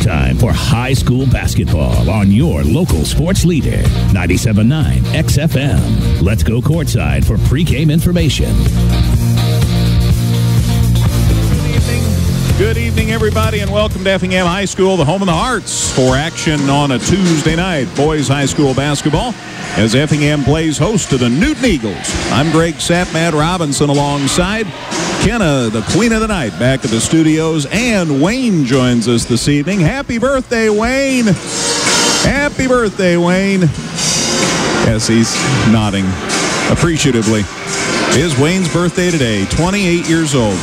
It's time for high school basketball on your local sports leader, 97.9 XFM. Let's go courtside for pregame information. Good evening, everybody, and welcome to Effingham High School, the home of the Hearts, for action on a Tuesday night. Boys high school basketball as Effingham plays host to the Newton Eagles. I'm Greg Sapp, Matt Robinson alongside Kenna, the queen of the night, back at the studios, and Wayne joins us this evening. Happy birthday, Wayne! Happy birthday, Wayne! Yes, he's nodding appreciatively. It is Wayne's birthday today, 28 years old.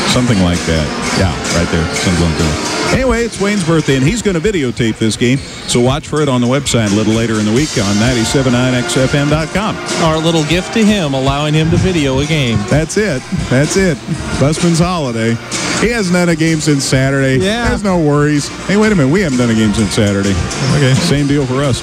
Something like that. Yeah, right there. Something like that. Anyway, it's Wayne's birthday, and he's going to videotape this game, so watch for it on the website a little later in the week on 979xfm.com. Our little gift to him, allowing him to video a game. That's it. That's it. Busman's holiday. He hasn't done a game since Saturday. Yeah. There's no worries. Hey, wait a minute. We haven't done a game since Saturday. Okay. Same deal for us.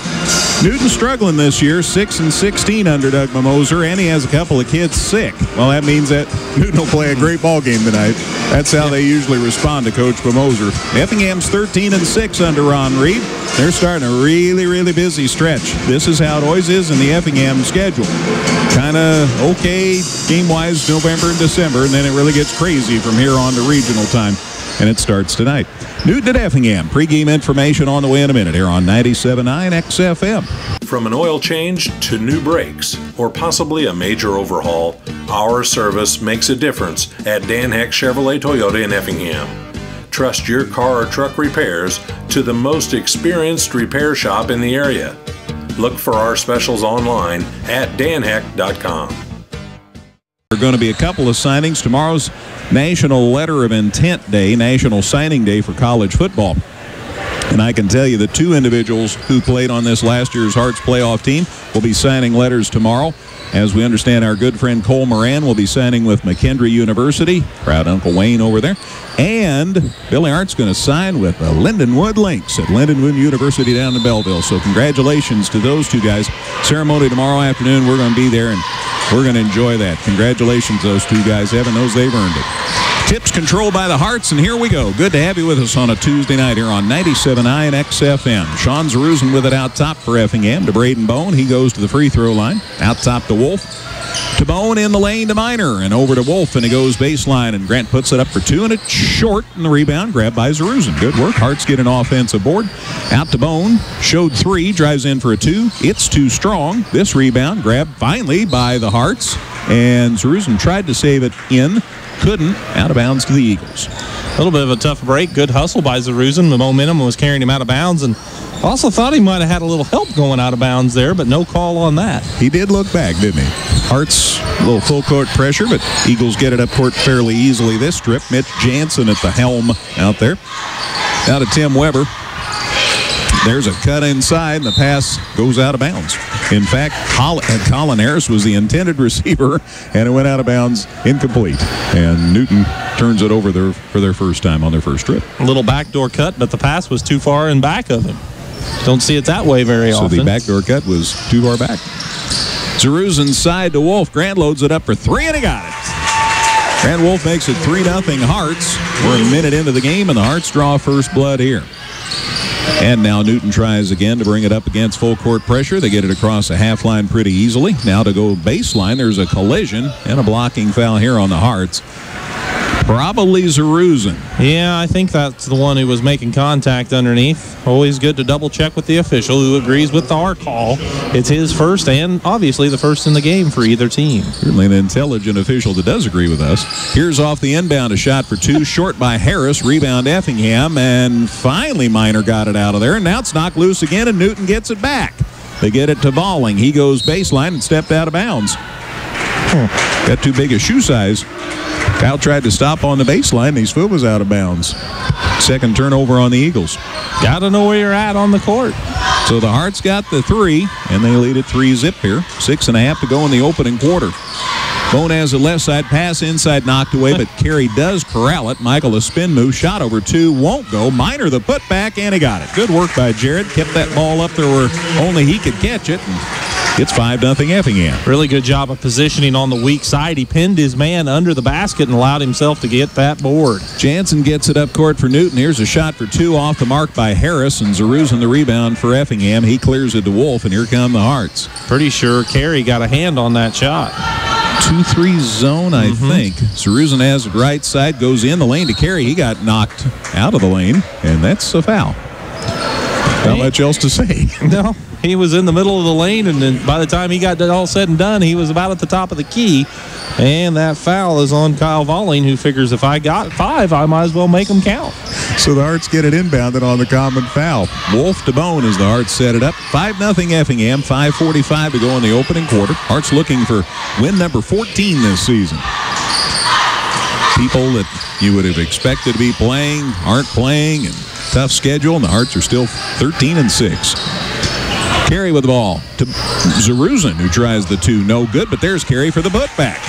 Newton's struggling this year, 6-16 under Doug Mimoser, and he has a couple of kids sick. Well, that means that Newton will play a great ball game tonight. That's how they usually respond to Coach Mimoser. Effingham's 13-6 under Ron Reed. They're starting a really, really busy stretch. This is how it always is in the Effingham schedule. Kind of okay game-wise November and December, and then it really gets crazy from here on to regional time. And it starts tonight. Newton at Effingham. Pre-game information on the way in a minute here on 97.9 XFM. From an oil change to new brakes or possibly a major overhaul, our service makes a difference at Dan Heck Chevrolet Toyota in Effingham. Trust your car or truck repairs to the most experienced repair shop in the area. Look for our specials online at danheck.com. There are going to be a couple of signings. Tomorrow's National Letter of Intent Day, National Signing Day for college football. And I can tell you the two individuals who played on this last year's Hearts playoff team will be signing letters tomorrow. As we understand, our good friend Cole Moran will be signing with McKendree University. Proud Uncle Wayne over there. And Billy Hart's going to sign with the Lindenwood Lynx at Lindenwood University down in Belleville. So congratulations to those two guys. Ceremony tomorrow afternoon. We're going to be there, and we're going to enjoy that. Congratulations, those two guys. Heaven knows they've earned it. Tips controlled by the Hearts, and here we go. Good to have you with us on a Tuesday night here on 97.9 XFM. Sean Zaruzin with it out top for Effingham to Braden Bone. He goes to the free throw line. Out top to Wolf. To Bone in the lane to Minor, and over to Wolf, and he goes baseline, and Grant puts it up for two, and it's short, and the rebound grabbed by Zaruzin. Good work. Hearts get an offensive board. Out to Bone, showed three, drives in for a two. It's too strong. This rebound grabbed finally by the Hearts, and Zaruzin tried to save it in. Couldn't. Out of bounds to the Eagles. A little bit of a tough break. Good hustle by Zaruzin. The momentum was carrying him out of bounds, and also thought he might have had a little help going out of bounds there, but no call on that. He did look back, didn't he? Hearts, a little full court pressure, but Eagles get it up court fairly easily this trip. Mitch Jansen at the helm out there. Out to Tim Weber. There's a cut inside, and the pass goes out of bounds. In fact, Colin Harris was the intended receiver, and it went out of bounds incomplete. And Newton turns it over there for their first time on their first trip. A little backdoor cut, but the pass was too far in back of him. Don't see it that way very often. So the backdoor cut was too far back. Zaruzin side to Wolf. Grant loads it up for three, and he got it. Grant Wolf makes it 3-0 Hearts. We're a minute into the game, and the Hearts draw first blood here. And now Newton tries again to bring it up against full court pressure. They get it across the half line pretty easily. Now to go baseline, there's a collision and a blocking foul here on the Hearts. Probably Zaruzin. Yeah, I think that's the one who was making contact underneath. Always good to double check with the official who agrees with our call. It's his first and obviously the first in the game for either team. Certainly an intelligent official that does agree with us. Here's off the inbound, a shot for two, short by Harris. Rebound Effingham, and finally Minor got it out of there. And now it's knocked loose again, and Newton gets it back. They get it to Balling. He goes baseline and stepped out of bounds. Got too big a shoe size. Kyle tried to stop on the baseline, and his foot was out of bounds. Second turnover on the Eagles. Got to know where you're at on the court. So the Hearts got the three, and they lead it 3-zip here. 6.5 to go in the opening quarter. Bone has a left side pass inside, knocked away, but Carey does corral it. Michael, a spin move, shot over two, won't go. Minor the putback, and he got it. Good work by Jared. Kept that ball up there where only he could catch it. And It's 5-0 Effingham. Really good job of positioning on the weak side. He pinned his man under the basket and allowed himself to get that board. Jansen gets it up court for Newton. Here's a shot for two off the mark by Harris, and Zaruzin the rebound for Effingham. He clears it to Wolf, and here come the Hearts. Pretty sure Carey got a hand on that shot. 2-3 zone, I think. Zaruzin has it right side, goes in the lane to Carey. He got knocked out of the lane, and that's a foul. Not much else to say. No, he was in the middle of the lane, and then by the time he got all said and done, he was about at the top of the key. And that foul is on Kyle Volling, who figures if I got 5, I might as well make them count. So the Hearts get it inbounded on the common foul. Wolf to Bone as the Hearts set it up. 5-0 Effingham, 5:45 to go in the opening quarter. Hearts looking for win number 14 this season. People that you would have expected to be playing aren't playing, and tough schedule, and the Hearts are still 13-6. Carey with the ball to Zaruzin, who tries the 2. No good, but there's Carey for the putback.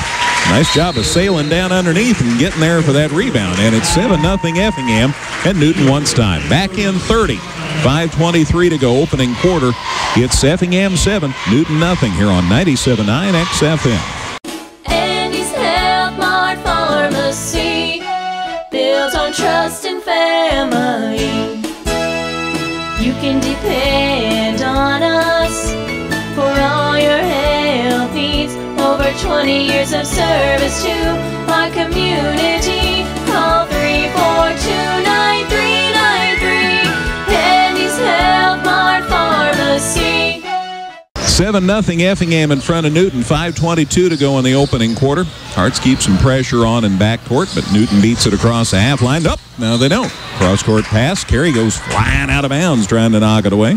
Nice job of sailing down underneath and getting there for that rebound. And it's 7-0 Effingham, and Newton once time. Back in 30. 5:23 to go, opening quarter. It's Effingham 7, Newton nothing here on 97.9 XFM. Built on trust and family. You can depend on us for all your health needs. Over 20 years of service to our community. Call 342-9393. Andy's Health Mart Pharmacy. 7-0 Effingham in front of Newton. 5:22 to go in the opening quarter. Hearts keep some pressure on in backcourt, but Newton beats it across the half line. Nope, no they don't. Cross-court pass. Carey goes flying out of bounds trying to knock it away.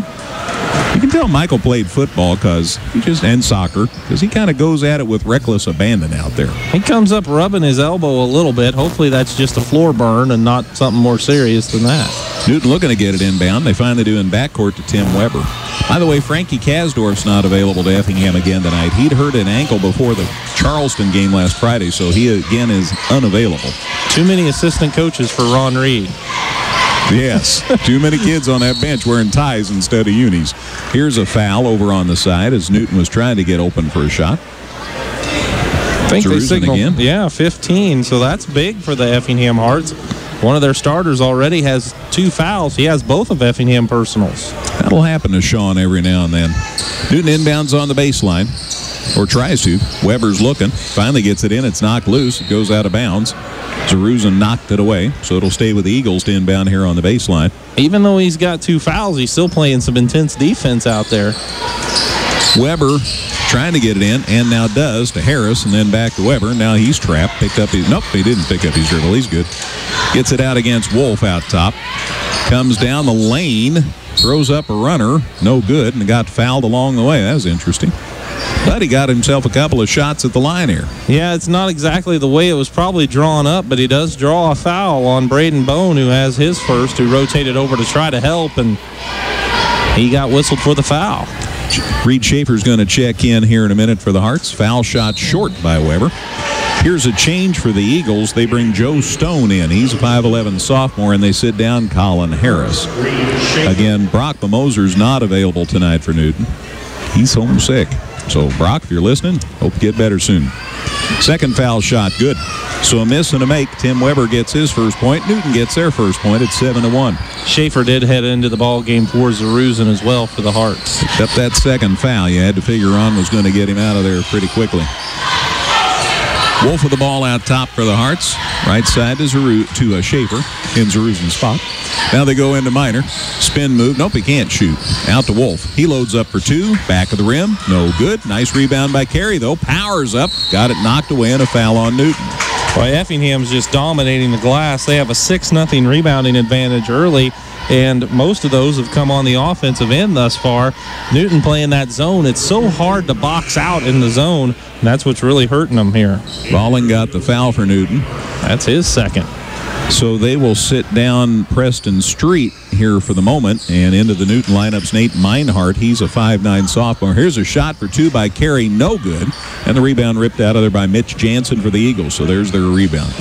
You can tell Michael played football and soccer because he kind of goes at it with reckless abandon out there. He comes up rubbing his elbow a little bit. Hopefully that's just a floor burn and not something more serious than that. Newton looking to get it inbound. They finally do in backcourt to Tim Weber. By the way, Frankie Kasdorf's not available to Effingham again tonight. He'd hurt an ankle before the Charleston game last Friday, so he again is unavailable. Too many assistant coaches for Ron Reed. Yes, too many kids on that bench wearing ties instead of unis. Here's a foul over on the side as Newton was trying to get open for a shot. I think they signaled, again. Yeah, 15, so that's big for the Effingham Hearts. One of their starters already has 2 fouls. He has both of Effingham personals. That'll happen to Sean every now and then. Newton inbounds on the baseline, or tries to. Weber's looking, finally gets it in. It's knocked loose. It goes out of bounds. Zaruzin knocked it away, so it'll stay with the Eagles to inbound here on the baseline. Even though he's got 2 fouls, he's still playing some intense defense out there. Weber trying to get it in, and now does to Harris, and then back to Weber. Now he's trapped. Picked up his... Nope, he didn't pick up his dribble. He's good. Gets it out against Wolf out top. Comes down the lane. Throws up a runner. No good, and got fouled along the way. That was interesting. But he got himself a couple of shots at the line here. Yeah, it's not exactly the way it was probably drawn up, but he does draw a foul on Braden Bone, who has his first, who rotated over to try to help, and he got whistled for the foul. Reed Schaefer's going to check in here in a minute for the Hearts. Foul shot short by Weber. Here's a change for the Eagles. They bring Joe Stone in. He's a 5'11 sophomore, and they sit down Colin Harris. Again, Brock Moser's not available tonight for Newton. He's homesick. So, Brock, if you're listening, hope you get better soon. Second foul shot, good. So a miss and a make. Tim Weber gets his first point. Newton gets their first point at 7-1. Schaefer did head into the ball game for Zaruzin as well for the Hearts. Picked up that second foul. You had to figure on was going to get him out of there pretty quickly. Wolf with the ball out top for the Hearts. Right side to Schaefer in Zaruzin's spot. Now they go into Minor. Spin move. Nope, he can't shoot. Out to Wolf. He loads up for 2. Back of the rim. No good. Nice rebound by Carey, though. Powers up. Got it knocked away and a foul on Newton. Boy, Effingham's just dominating the glass. They have a 6-0 rebounding advantage early, and most of those have come on the offensive end thus far. Newton playing that zone. It's so hard to box out in the zone, and that's what's really hurting them here. Balling got the foul for Newton. That's his second. So they will sit down Preston Street here for the moment, and into the Newton lineups Nate Meinhardt. He's a 5'9 sophomore. Here's a shot for 2 by Carey, no good, and the rebound ripped out of there by Mitch Jansen for the Eagles. So there's their rebound.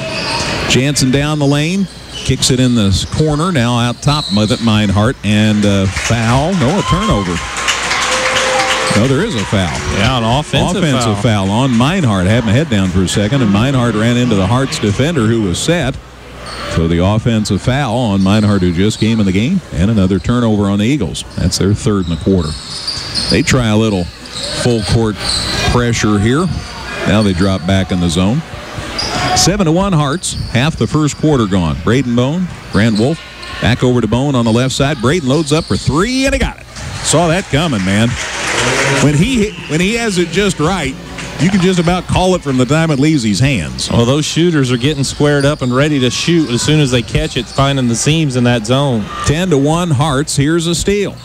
Jansen down the lane, kicks it in the corner. Now out top with it, Meinhardt, and foul. No, a turnover. No, there is a foul. Yeah, an offensive foul on Meinhardt. Had my head down for a second, and Meinhardt ran into the Hearts defender who was set. So the offensive foul on Meinhardt, who just came in the game, and another turnover on the Eagles. That's their third in the quarter. They try a little full court pressure here. Now they drop back in the zone. 7-1 Hearts. Half the first quarter gone. Braden Bone, Grant Wolf, back over to Bone on the left side. Braden loads up for three, and he got it. Saw that coming, man. When he has it just right, you can just about call it from the time it leaves his hands. Well, those shooters are getting squared up and ready to shoot as soon as they catch it, finding the seams in that zone. 10-1 Hearts. Here's a steal.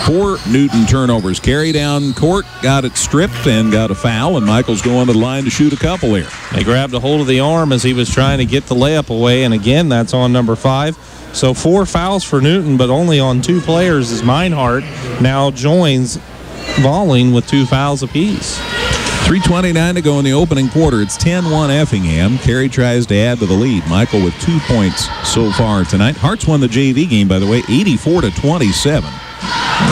4 Newton turnovers. Carry down court, got it stripped, and got a foul, and Michael's going to the line to shoot a couple here. They grabbed a hold of the arm as he was trying to get the layup away, and again, that's on number 5. So 4 fouls for Newton, but only on 2 players as Meinhardt now joins Valling with 2 fouls apiece. 3:29 to go in the opening quarter. It's 10-1 Effingham. Carey tries to add to the lead. Michael with 2 points so far tonight. Hearts won the JV game, by the way, 84-27.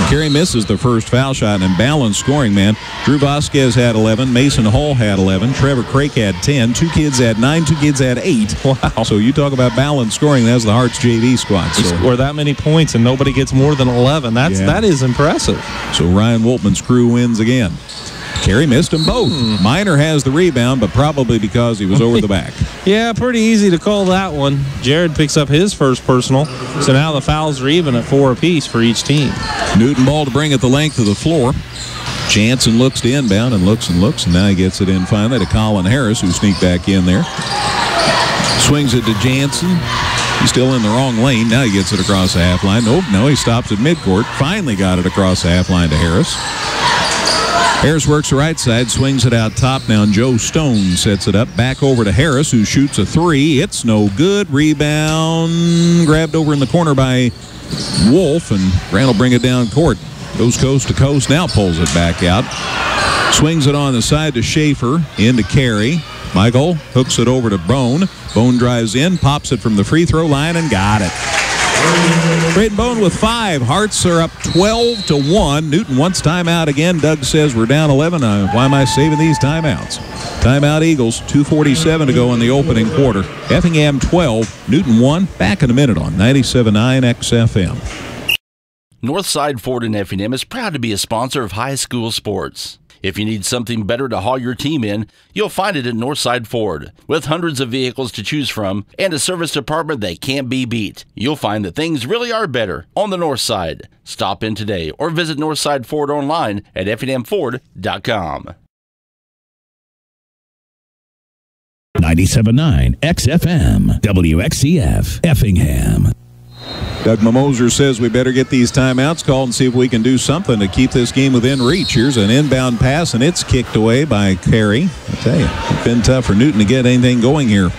Carey misses the first foul shot, and balanced scoring, man. Drew Vasquez had 11. Mason Hull had 11. Trevor Craik had 10. 2 kids had 9. 2 kids had 8. Wow. So you talk about balanced scoring. That's the Hearts JV squad. So score that many points and nobody gets more than 11. That is impressive. So Ryan Woltman's crew wins again. Carey missed them both. Miner has the rebound, but probably because he was over the back. Yeah, pretty easy to call that one. Jared picks up his first personal, so now the fouls are even at 4 apiece for each team. Newton ball to bring it the length of the floor. Jansen looks to inbound and looks, and now he gets it in finally to Colin Harris, who sneaked back in there. Swings it to Jansen. He's still in the wrong lane. Now he gets it across the half line. No, he stops at midcourt. Finally got it across the half line to Harris. Harris works the right side, swings it out top now, and Joe Stone sets it up. Back over to Harris, who shoots a 3. It's no good. Rebound grabbed over in the corner by Wolf, and Grant will bring it down court. Goes coast to coast, now pulls it back out. Swings it on the side to Schaefer, into Carey. Michael hooks it over to Bone. Bone drives in, pops it from the free throw line, and got it. Braden Bone with 5. Hearts are up 12-1. Newton wants timeout again. Doug says we're down 11. Why am I saving these timeouts? Timeout Eagles. 2:47 to go in the opening quarter. Effingham 12. Newton 1. Back in a minute on 97.9 XFM. Northside Ford in Effingham is proud to be a sponsor of high school sports. If you need something better to haul your team in, you'll find it at Northside Ford. With hundreds of vehicles to choose from and a service department that can't be beat, you'll find that things really are better on the North Side. Stop in today or visit Northside Ford online at effinghamford.com. 97.9 XFM, WXCF, Effingham. Doug Mimoser says we better get these timeouts called and see if we can do something to keep this game within reach. Here's an inbound pass, and it's kicked away by Carey. I tell you, it's been tough for Newton to get anything going here.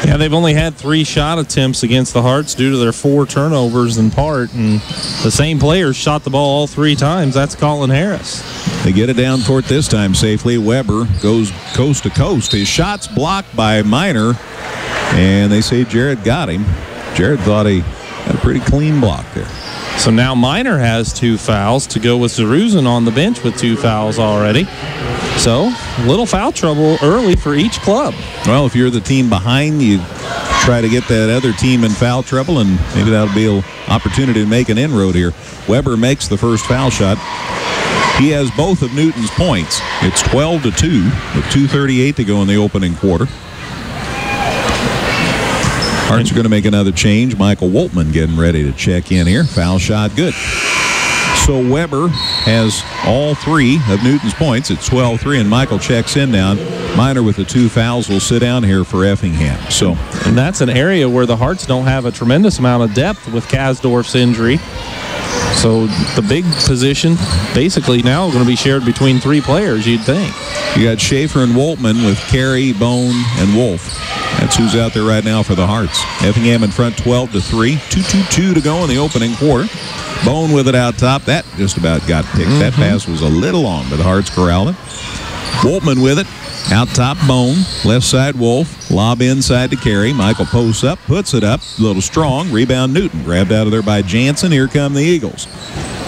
Yeah, they've only had 3 shot attempts against the Hearts due to their 4 turnovers in part, and the same players shot the ball all 3 times. That's Colin Harris. They get it down court this time safely. Weber goes coast to coast. His shot's blocked by Miner, and they say Jared got him. Jared thought he had a pretty clean block there. So now Miner has 2 fouls to go with Zeruzen on the bench with 2 fouls already. So little foul trouble early for each club. Well, if you're the team behind, you try to get that other team in foul trouble, and maybe that'll be an opportunity to make an inroad here. Weber makes the first foul shot. He has both of Newton's points. It's 12-2 with 2:38 to go in the opening quarter. Hearts are going to make another change. Michael Woltman getting ready to check in here. Foul shot good. So Weber has all 3 of Newton's points. It's 12-3, and Michael checks in now. Miner with the 2 fouls will sit down here for Effingham. And that's an area where the Hearts don't have a tremendous amount of depth with Kasdorf's injury. So the big position basically now going to be shared between 3 players, you'd think. You got Schaefer and Woltman with Carey, Bone, and Wolf. That's who's out there right now for the Hearts. Effingham in front 12-3. 2:22 to go in the opening quarter. Bone with it out top. That just about got picked. That pass was a little long, but the Hearts corralled it. Woltman with it. Out top, Bone. Left side, Wolf. Lob inside to Carey. Michael posts up, puts it up. A little strong. Rebound, Newton. Grabbed out of there by Jansen. Here come the Eagles.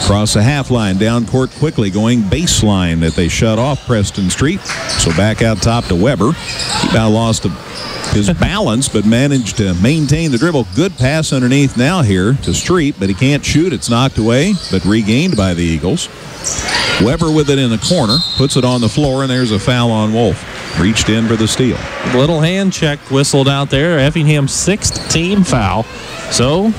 Across the half line, down court quickly, going baseline that they shut off Preston Street. So back out top to Weber. He about lost his balance, but managed to maintain the dribble. Good pass underneath now here to Street, but he can't shoot. It's knocked away, but regained by the Eagles. Weber with it in the corner, puts it on the floor, and there's a foul on Wolf. Reached in for the steal. Little hand check whistled out there. Effingham's 6th team foul. So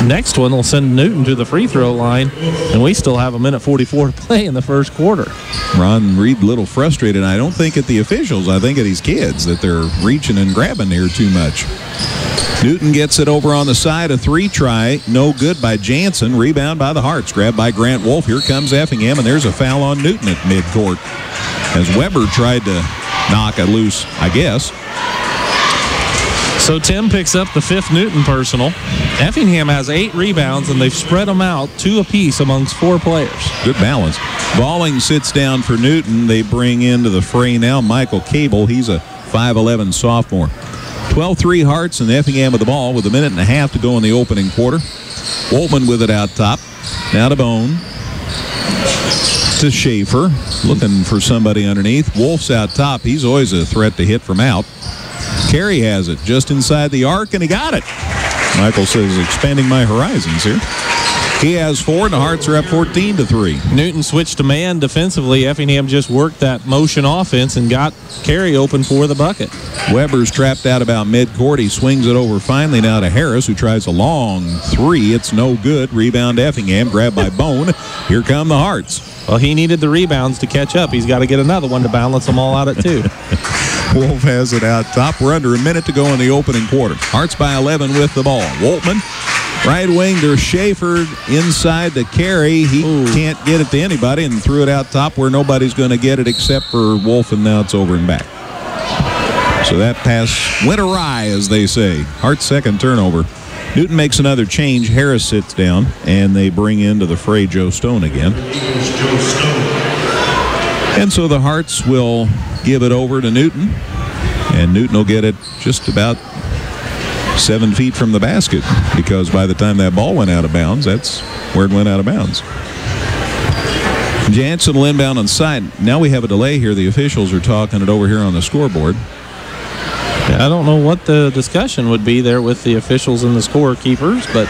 next one will send Newton to the free throw line, and we still have 1:44 to play in the first quarter. Ron Reed a little frustrated. I don't think at the officials. I think at these kids that they're reaching and grabbing here too much. Newton gets it over on the side. A 3 try. No good by Jansen. Rebound by the Hearts. Grabbed by Grant Wolf. Here comes Effingham, and there's a foul on Newton at midcourt as Weber tried to knock it loose, I guess. So Tim picks up the 5th Newton personal. Effingham has 8 rebounds, and they've spread them out 2 apiece amongst 4 players. Good balance. Balling sits down for Newton. They bring into the fray now Michael Cable. He's a 5'11 sophomore. 12-3 Hearts, and Effingham with the ball with 1.5 minutes to go in the opening quarter. Woltman with it out top. Now to Bone. To Schaefer. Looking for somebody underneath. Wolf's out top. He's always a threat to hit from out. Carey has it just inside the arc, and he got it. Michael says, expanding my horizons here. He has 4, and the Hearts are up 14-3. Newton switched to man defensively. Effingham just worked that motion offense and got Carey open for the bucket. Weber's trapped out about midcourt. He swings it over finally now to Harris, who tries a long 3. It's no good. Rebound Effingham, grabbed by Bone. Here come the Hearts. Well, he needed the rebounds to catch up. He's got to get another one to balance them all out at 2. Wolf has it out top. We're under 1 minute to go in the opening quarter. Hearts by 11 with the ball. Woltman, right wing to Schaefer, inside to Carey. He can't get it to anybody and threw it out top where nobody's going to get it except for Wolf, and now it's over and back. So that pass went awry, as they say. Hearts' second turnover. Newton makes another change. Harris sits down, and they bring into the fray Joe Stone again. And so the Hearts will give it over to Newton, and Newton will get it just about 7 feet from the basket, because by the time that ball went out of bounds, that's where it went out of bounds. Jansen will inbound on side. Now we have a delay here. The officials are talking it over here on the scoreboard. I don't know what the discussion would be there with the officials and the scorekeepers, but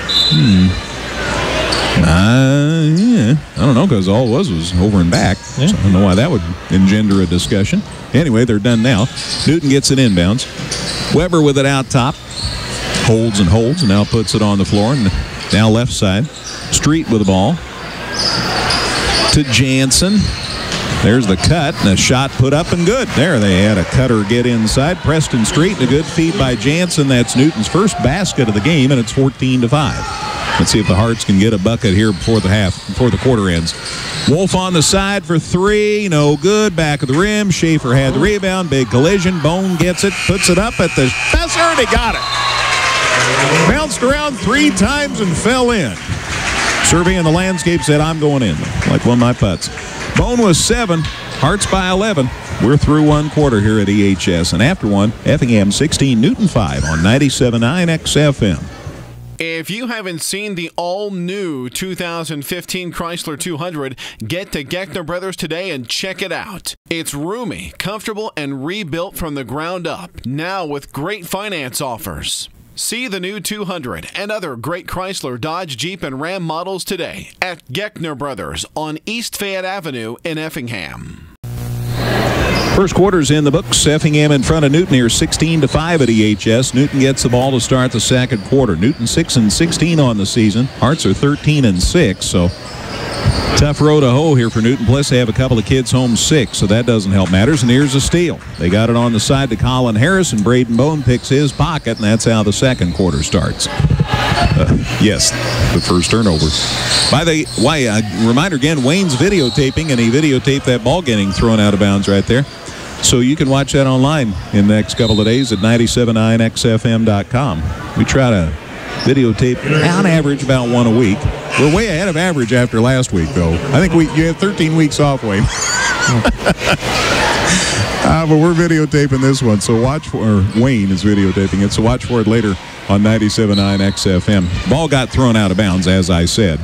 yeah, I don't know, because all it was over and back. Yeah. So I don't know why that would engender a discussion. Anyway, they're done now. Newton gets it inbounds. Weber with it out top. Holds and holds, and now puts it on the floor. And now left side. Street with the ball. To Jansen. There's the cut, and a shot put up and good. There, they had a cutter get inside. Preston Street, and a good feed by Jansen. That's Newton's first basket of the game, and it's 14-5. Let's see if the Hearts can get a bucket here before the quarter ends. Wolf on the side for 3, no good. Back of the rim. Schaefer had the rebound. Big collision. Bone gets it, puts it up at the buzzer, and he got it. Bounced around 3 times and fell in. Surveying the landscape said, I'm going in, like one of my putts. Bone was 7, Hearts by 11. We're through 1 quarter here at EHS, and after one, Effingham 16, Newton 5 on 97.9 XFM. If you haven't seen the all-new 2015 Chrysler 200, get to Geckner Brothers today and check it out. It's roomy, comfortable, and rebuilt from the ground up, now with great finance offers. See the new 200 and other great Chrysler, Dodge, Jeep, and Ram models today at Geckner Brothers on East Fayette Avenue in Effingham. First quarter's in the books. Effingham in front of Newton here, 16-5 at EHS. Newton gets the ball to start the second quarter. Newton 6-16 on the season. Hearts are 13-6, so tough row to hoe here for Newton. Plus, they have a couple of kids home sick, so that doesn't help matters. And here's a steal. They got it on the side to Colin Harris, and Braden Bone picks his pocket, and that's how the second quarter starts. Yes, the first turnover. By the way, reminder again, Wayne's videotaping, and he videotaped that ball getting thrown out of bounds right there. So you can watch that online in the next couple of days at 979xfm.com. We try to videotape on average about 1 a week. We're way ahead of average after last week, though. I think you have 13 weeks off, Wayne. But we're videotaping this one, so watch for, or Wayne is videotaping it, so watch for it later on 97.9 XFM. Ball got thrown out of bounds, as I said.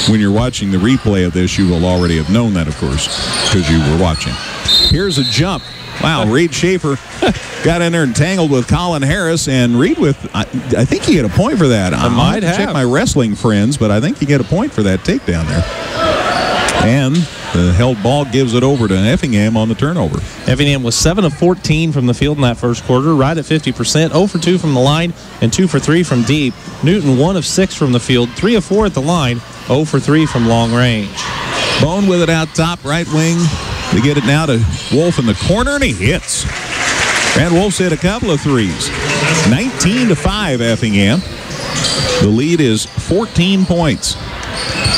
when you're watching the replay of this, you will already have known that, of course, because you were watching. Here's a jump. Wow, Reed Schaefer got in there and tangled with Colin Harris, and Reed I think he get a point for that. I might have check my wrestling friends, but I think you get a point for that takedown there. And the held ball gives it over to Effingham on the turnover. Effingham was 7 of 14 from the field in that first quarter, right at 50%, 0 for 2 from the line, and 2 for 3 from deep. Newton 1 of 6 from the field, 3 of 4 at the line, 0 for 3 from long range. Bone with it out top, right wing. They get it now to Wolf in the corner, and he hits. Grant Wolf's hit a couple of threes. 19-5 Effingham. The lead is 14 points.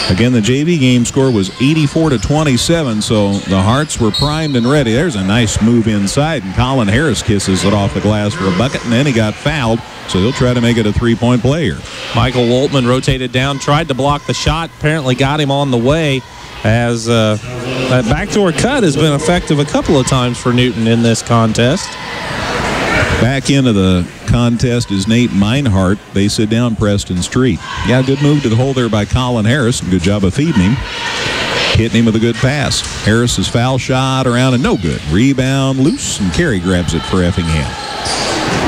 Again, the JV game score was 84-27, so the Hearts were primed and ready. There's a nice move inside, and Colin Harris kisses it off the glass for a bucket, and then he got fouled, so he'll try to make it a three-point play here. Michael Woltman rotated down, tried to block the shot, apparently got him on the way, as that backdoor cut has been effective a couple of times for Newton in this contest. Back into the contest is Nate Meinhardt. They sit down Preston Street. Yeah, good move to the hole there by Colin Harris. Good job of feeding him. Hitting him with a good pass. Harris's foul shot around and no good. Rebound loose, and Carey grabs it for Effingham.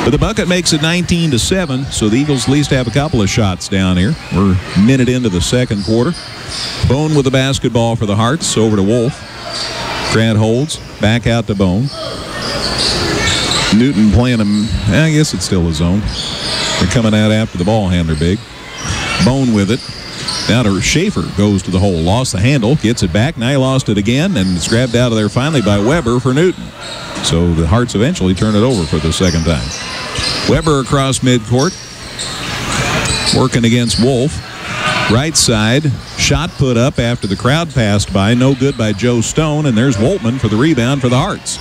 But the bucket makes it 19-7, so the Eagles at least have a couple of shots down here. We're a minute into the second quarter. Bone with the basketball for the Hearts. Over to Wolf. Grant holds. Back out to Bone. Newton playing him, I guess it's still a zone. They're coming out after the ball handler big. Bone with it. Now to Schaefer, goes to the hole. Lost the handle, gets it back. Now he lost it again, and it's grabbed out of there finally by Weber for Newton. So the Hearts eventually turn it over for the second time. Weber across midcourt. Working against Wolf. Right side, shot put up after the crowd passed by. No good by Joe Stone, and there's Woltman for the rebound for the Hearts.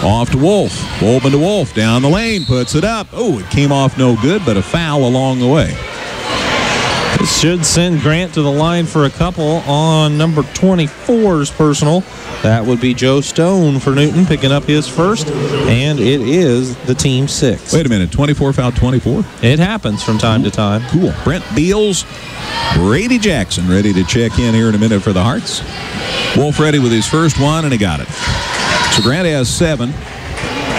Off to Wolf. Woltman to Wolf. Down the lane. Puts it up. Oh, it came off no good, but a foul along the way. This should send Grant to the line for a couple on number 24's personal. That would be Joe Stone for Newton, picking up his first, and it is the team 6. Wait a minute. 24 foul 24? It happens from time to time. Cool. Brent Beals, Brady Jackson ready to check in here in a minute for the Hearts. Wolf ready with his first one, and he got it. So Grant has 7,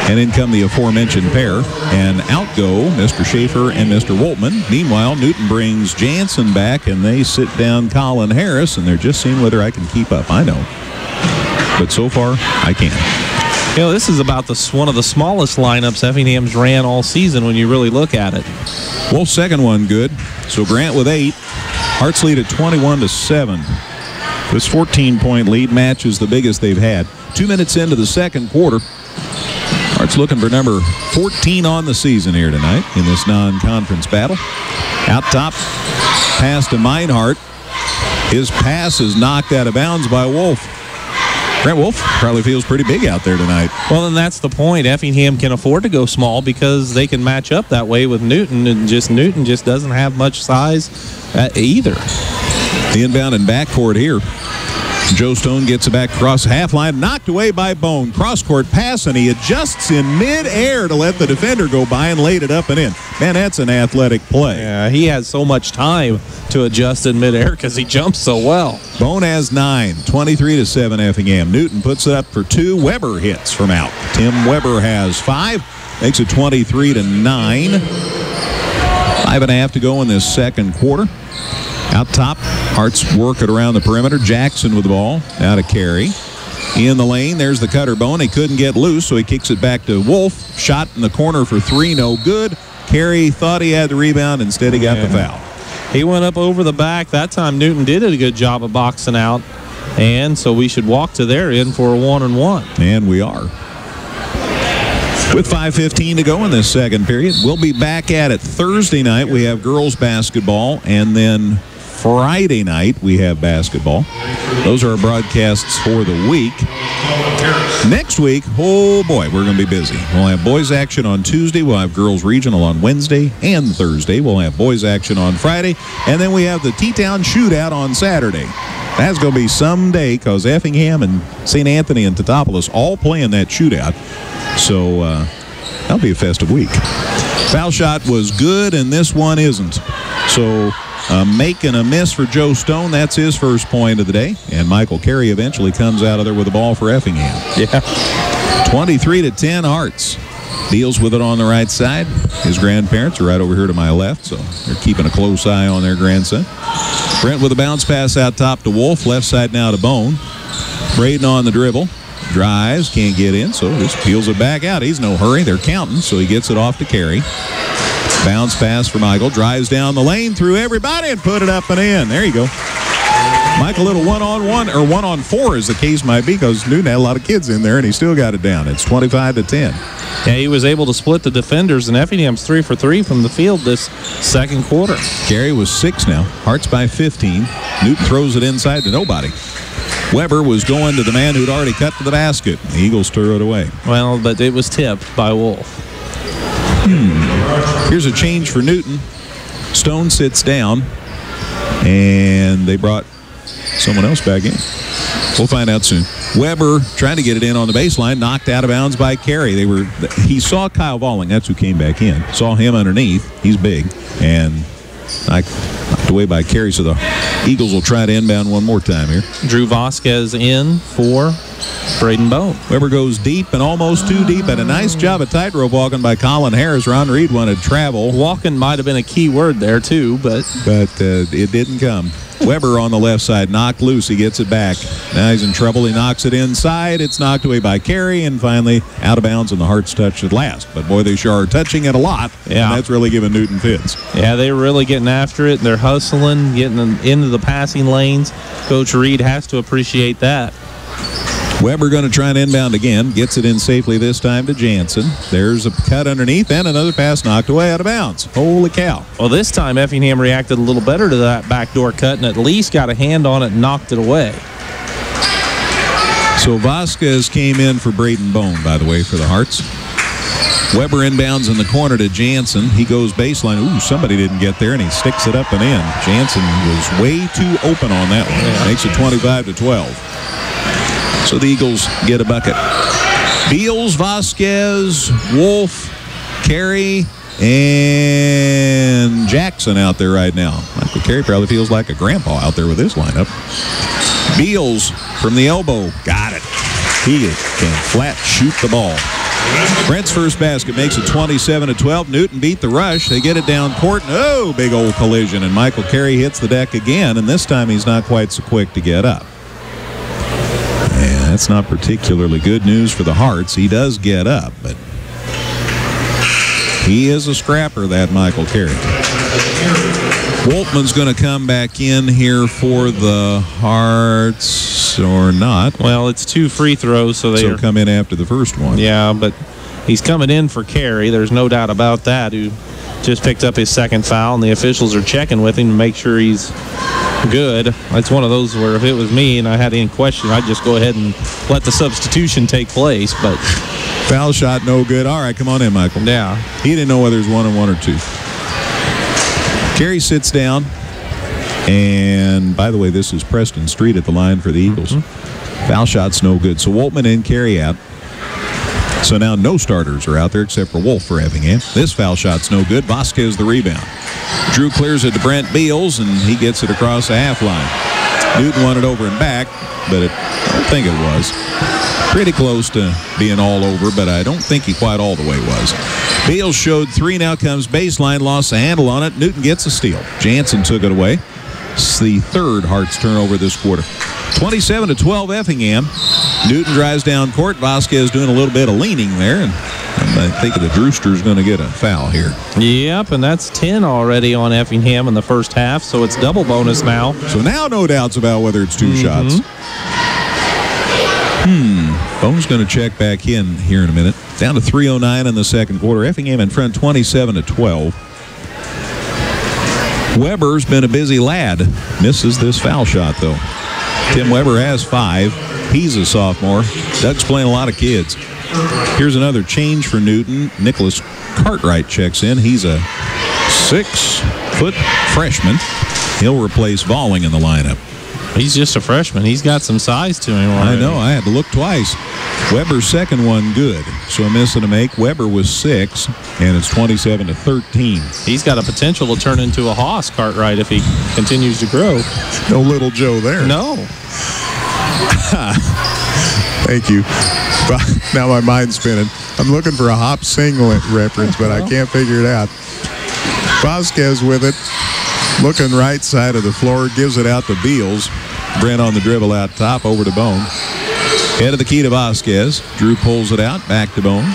and in come the aforementioned pair, and out go Mr. Schaefer and Mr. Woltman. Meanwhile, Newton brings Jansen back, and they sit down Colin Harris, and they're just seeing whether I can keep up. I know, but so far I can't. You know, this is about one of the smallest lineups Effingham's ran all season when you really look at it. Wolf's second one good. So Grant with 8. Hearts lead at 21-7. This 14-point lead matches the biggest they've had. 2 minutes into the second quarter. Hearts looking for number 14 on the season here tonight in this non-conference battle. Out top, pass to Meinhardt. His pass is knocked out of bounds by Wolf. Grant Wolf probably feels pretty big out there tonight. Well, then that's the point. Effingham can afford to go small because they can match up that way with Newton, and Newton just doesn't have much size either. The inbound and backcourt here. Joe Stone gets it back across the half line, knocked away by Bone. Cross-court pass, and he adjusts in mid-air to let the defender go by and laid it up and in. Man, that's an athletic play. Yeah, he has so much time to adjust in mid-air because he jumps so well. Bone has 9, 23-7 Effingham. Newton puts it up for 2. Weber hits from out. Tim Weber has 5, makes it 23-9. 5.5 to go in this second quarter. Out top, Hearts work it around the perimeter. Jackson with the ball. Now to Carey. In the lane, there's the cutter Bone. He couldn't get loose, so he kicks it back to Wolf. Shot in the corner for 3, no good. Carey thought he had the rebound. Instead, he got the foul. He went up over the back. That time, Newton did a good job of boxing out. And so we should walk to their end for a 1-and-1. And we are. With 5:15 to go in this second period. We'll be back at it Thursday night. We have girls basketball, and then Friday night we have basketball. Those are our broadcasts for the week. Next week, oh boy, we're going to be busy. We'll have boys action on Tuesday. We'll have girls regional on Wednesday and Thursday. We'll have boys action on Friday. And then we have the T-Town shootout on Saturday. That's going to be some day because Effingham and St. Anthony and Teutopolis all play in that shootout. So that'll be a festive week. Foul shot was good, and this one isn't. So A make and a miss for Joe Stone. That's his first point of the day. And Michael Carey eventually comes out of there with the ball for Effingham. Yeah. 23-10 Hearts. Deals with it on the right side. His grandparents are right over here to my left, so they're keeping a close eye on their grandson. Brent with a bounce pass out top to Wolf. Left side now to Bone. Braden on the dribble. Drives, can't get in, so just peels it back out. He's no hurry. They're counting, so he gets it off to Carey. Bounce pass for Michael. Drives down the lane through everybody and put it up and in. There you go. Michael, little one-on-one, or one-on-four as the case might be, because Newton had a lot of kids in there, and he still got it down. It's 25-10. Yeah, he was able to split the defenders, and Effingham's 3 for 3 from the field this second quarter. Carey was 6 now. Hearts by 15. Newton throws it inside to nobody. Weber was going to the man who'd already cut to the basket. The Eagles threw it away. Well, but it was tipped by Wolf. Here's a change for Newton. Stone sits down, and they brought someone else back in. We'll find out soon. Weber trying to get it in on the baseline, knocked out of bounds by Carey. He saw Kyle Valling, that's who came back in. Saw him underneath. He's big, and knocked away by Carey. So the Eagles will try to inbound one more time here. Drew Vasquez in for Braden Bone. Weber goes deep and almost too deep, and a nice job of tightrope walking by Colin Harris. Ron Reed wanted travel. Walking might have been a key word there too, but it didn't come. Weber on the left side, knocked loose. He gets it back. Now he's in trouble. He knocks it inside. It's knocked away by Carey, and finally out of bounds, and the Hearts touched it last. But boy, they sure are touching it a lot. Yeah, and that's really giving Newton fits. Yeah, they're really getting after it. They're hustling, getting them into the passing lanes. Coach Reed has to appreciate that. Weber going to try and inbound again. Gets it in safely this time to Jansen. There's a cut underneath and another pass knocked away out of bounds. Holy cow. Well, this time Effingham reacted a little better to that backdoor cut and at least got a hand on it and knocked it away. So Vasquez came in for Braden Bone, by the way, for the Hearts. Weber inbounds in the corner to Jansen. He goes baseline. Ooh, somebody didn't get there, and he sticks it up and in. Jansen was way too open on that one. Yeah. Makes it 25-12. So the Eagles get a bucket. Beals, Vasquez, Wolf, Carey, and Jackson out there right now. Michael Carey probably feels like a grandpa out there with this lineup. Beals from the elbow. Got it. He can flat shoot the ball. Brent's first basket makes it 27-12. Newton beat the rush. They get it down court. Oh, big old collision. And Michael Carey hits the deck again, and this time he's not quite so quick to get up. And that's not particularly good news for the Hearts. He does get up, but he is a scrapper, that Michael Carey. Woltman's going to come back in here for the Hearts, or not. Well, it's 2 free throws, so they'll come in after the first one. Yeah, but he's coming in for Carey. There's no doubt about that, who just picked up his second foul, and the officials are checking with him to make sure he's good. It's one of those where if it was me and I had any question, I'd just go ahead and let the substitution take place. But foul shot, no good. All right, come on in, Michael. Yeah. He didn't know whether it was 1 and 1 or 2. Carey sits down, and by the way, this is Preston Street at the line for the Eagles. Foul shot's no good. So Woltman in, Carey out. So now no starters are out there except for Wolf for Effingham. This foul shot's no good. Vasquez the rebound. Drew clears it to Brent Beals, and he gets it across the half line. Newton won it over and back, but I don't think it was. Pretty close to being all over, but I don't think he quite all the way was. Beals showed 3, now comes baseline, lost the handle on it. Newton gets a steal. Jansen took it away. It's the third Hearts turnover this quarter. 27-12 Effingham. Newton drives down court. Vasquez doing a little bit of leaning there, and I think the Drewster's going to get a foul here. Yep, and that's 10 already on Effingham in the first half, so it's double bonus now. So now no doubts about whether it's 2 shots. Bone's going to check back in here in a minute. Down to 3:09 in the second quarter. Effingham in front 27-12. Weber's been a busy lad. Misses this foul shot, though. Tim Weber has 5. He's a sophomore. Doug's playing a lot of kids. Here's another change for Newton. Nicholas Cartwright checks in. He's a 6-foot freshman. He'll replace Valling in the lineup. He's just a freshman. He's got some size to him already. I know. I had to look twice. Weber's second one good. So a miss and a make. Weber was 6, and it's 27-13. He's got a potential to turn into a Haas Cartwright if he continues to grow. No little Joe there. No. Thank you. Now my mind's spinning. I'm looking for a hop singlet reference, but I can't figure it out. Vasquez with it. Looking right side of the floor, gives it out to Beals. Brent on the dribble out top, over to Bone. Head of the key to Vasquez. Drew pulls it out, back to Bone.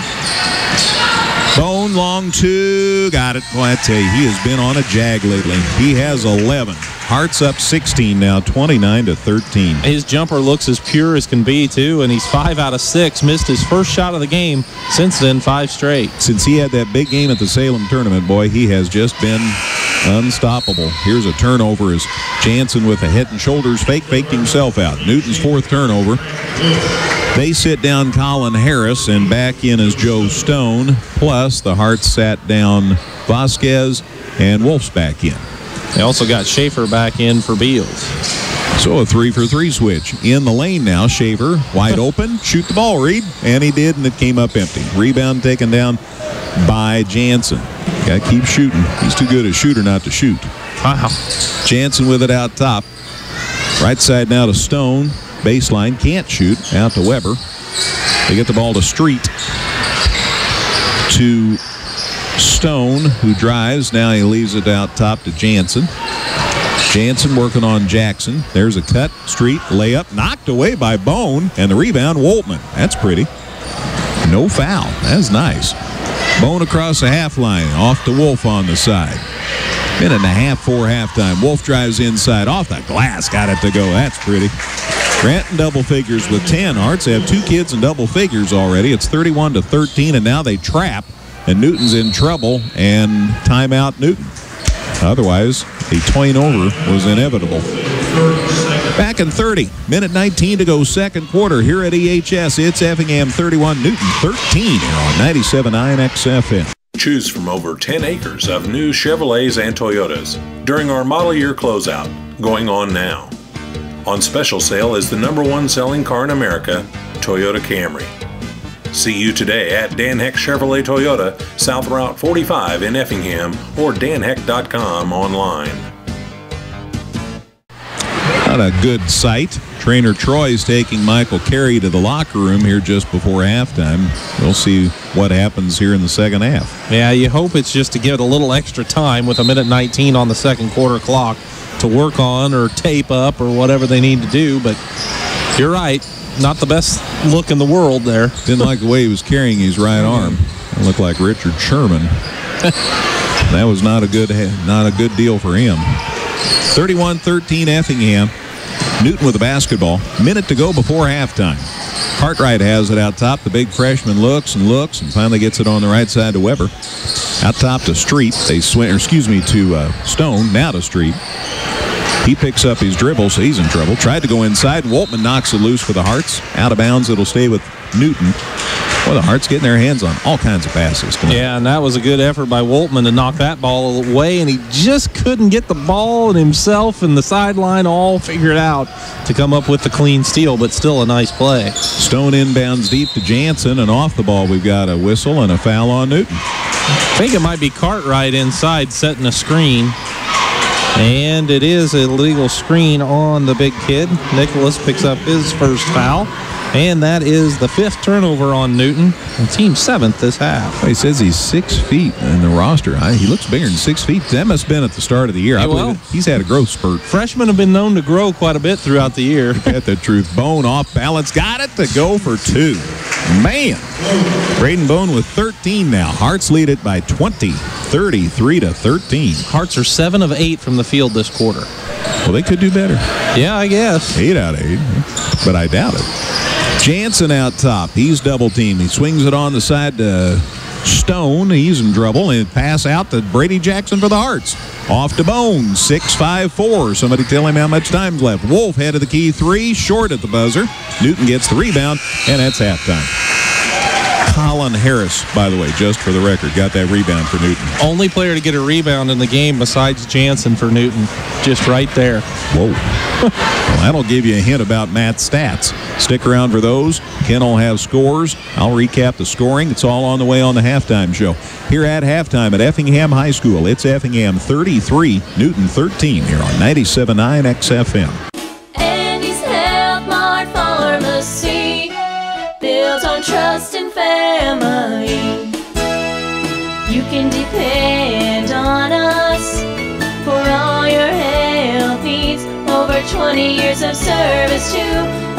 Bone, long two, got it. Boy, I tell you, he has been on a jag lately. He has 11. Hearts up 16 now, 29-13. His jumper looks as pure as can be, too, and he's 5 out of 6. Missed his first shot of the game. Since then, 5 straight. Since he had that big game at the Salem tournament, boy, he has just been unstoppable. Here's a turnover as Jansen with a head and shoulders fake, faked himself out. Newton's 4th turnover. They sit down Colin Harris, and back in is Joe Stone. Plus, the Hearts sat down Vasquez, and Wolf's back in. They also got Schaefer back in for Beals. So a 3-for-3 switch. In the lane now, Schaefer, wide open. Shoot the ball, Reed. And he did, and it came up empty. Rebound taken down by Jansen. Got to keep shooting. He's too good a shooter not to shoot. Wow. Jansen with it out top. Right side now to Stone. Baseline, can't shoot. Out to Weber. They get the ball to Street. To Stone, who drives. Now he leaves it out top to Jansen. Jansen working on Jackson. There's a cut. Street, layup, knocked away by Bone. And the rebound, Woltman. That's pretty. No foul. That's nice. Bone across the half line. Off to Wolf on the side. Minute and a half for halftime. Wolf drives inside. Off the glass. Got it to go. That's pretty. Grant in double figures with 10. Hearts have 2 kids in double figures already. It's 31-13, and now they trap. And Newton's in trouble, and timeout Newton. Otherwise, a turnover was inevitable. Back in 30. Minute 19 to go, second quarter. Here at EHS, it's Effingham 31, Newton 13 here on 97.9 XFM. Choose from over 10 acres of new Chevrolets and Toyotas during our model year closeout, going on now. On special sale is the #1 selling car in America, Toyota Camry. See you today at Dan Heck Chevrolet Toyota, South Route 45 in Effingham, or danheck.com online. Not a good sight. Trainer Troy's taking Michael Carey to the locker room here just before halftime. We'll see what happens here in the second half. Yeah, you hope it's just to give it a little extra time with a minute 19 on the second quarter clock to work on or tape up or whatever they need to do, but you're right. Not the best look in the world there. Didn't like the way he was carrying his right arm. It looked like Richard Sherman. That was not a good deal for him. 31-13 Effingham. Newton with the basketball. Minute to go before halftime. Cartwright has it out top. The big freshman looks and finally gets it on the right side to Weber. Out top to Street. They swing, to Stone. Now to Street. He picks up his dribble, so he's in trouble. Tried to go inside. Woltman knocks it loose for the Hearts. Out of bounds, it'll stay with Newton. Well, the Hearts getting their hands on all kinds of passes. Yeah, and that was a good effort by Woltman to knock that ball away, and he just couldn't get the ball and himself and the sideline all figured out to come up with the clean steal, but still a nice play. Stone inbounds deep to Jansen, and off the ball we've got a whistle and a foul on Newton. I think it might be Cartwright inside setting a screen. And it is a legal screen on the big kid. Nicholas picks up his first foul. And that is the 5th turnover on Newton, and team 7th this half. He says he's 6 feet in the roster. He looks bigger than 6 feet. That must have been at the start of the year. I believe he's had a growth spurt. Freshmen have been known to grow quite a bit throughout the year. At the truth. Bone off balance. Got it to go for 2. Man. Braden Bone with 13 now. Hearts lead it by 20, 33-13. Hearts are 7 of 8 from the field this quarter. Well, they could do better. Yeah, I guess. 8 out of 8, but I doubt it. Jansen out top. He's double teamed. He swings it on the side to Stone. He's in trouble. And pass out to Brady Jackson for the Hearts. Off to Bone. 6-5-4. Somebody tell him how much time's left. Wolf head of the key 3. Short at the buzzer. Newton gets the rebound. And that's halftime. Colin Harris, by the way, just for the record, got that rebound for Newton. Only player to get a rebound in the game besides Jansen for Newton. Just right there. Whoa. Well, That'll give you a hint about Matt's stats. Stick around for those. Ken will have scores. I'll recap the scoring. It's all on the way on the halftime show. Here at halftime at Effingham High School, it's Effingham 33, Newton 13 here on 97.9 XFM. Andy's Health Mart Pharmacy, built on trust and family. You can depend on us for all your health needs. Over 20 years of service to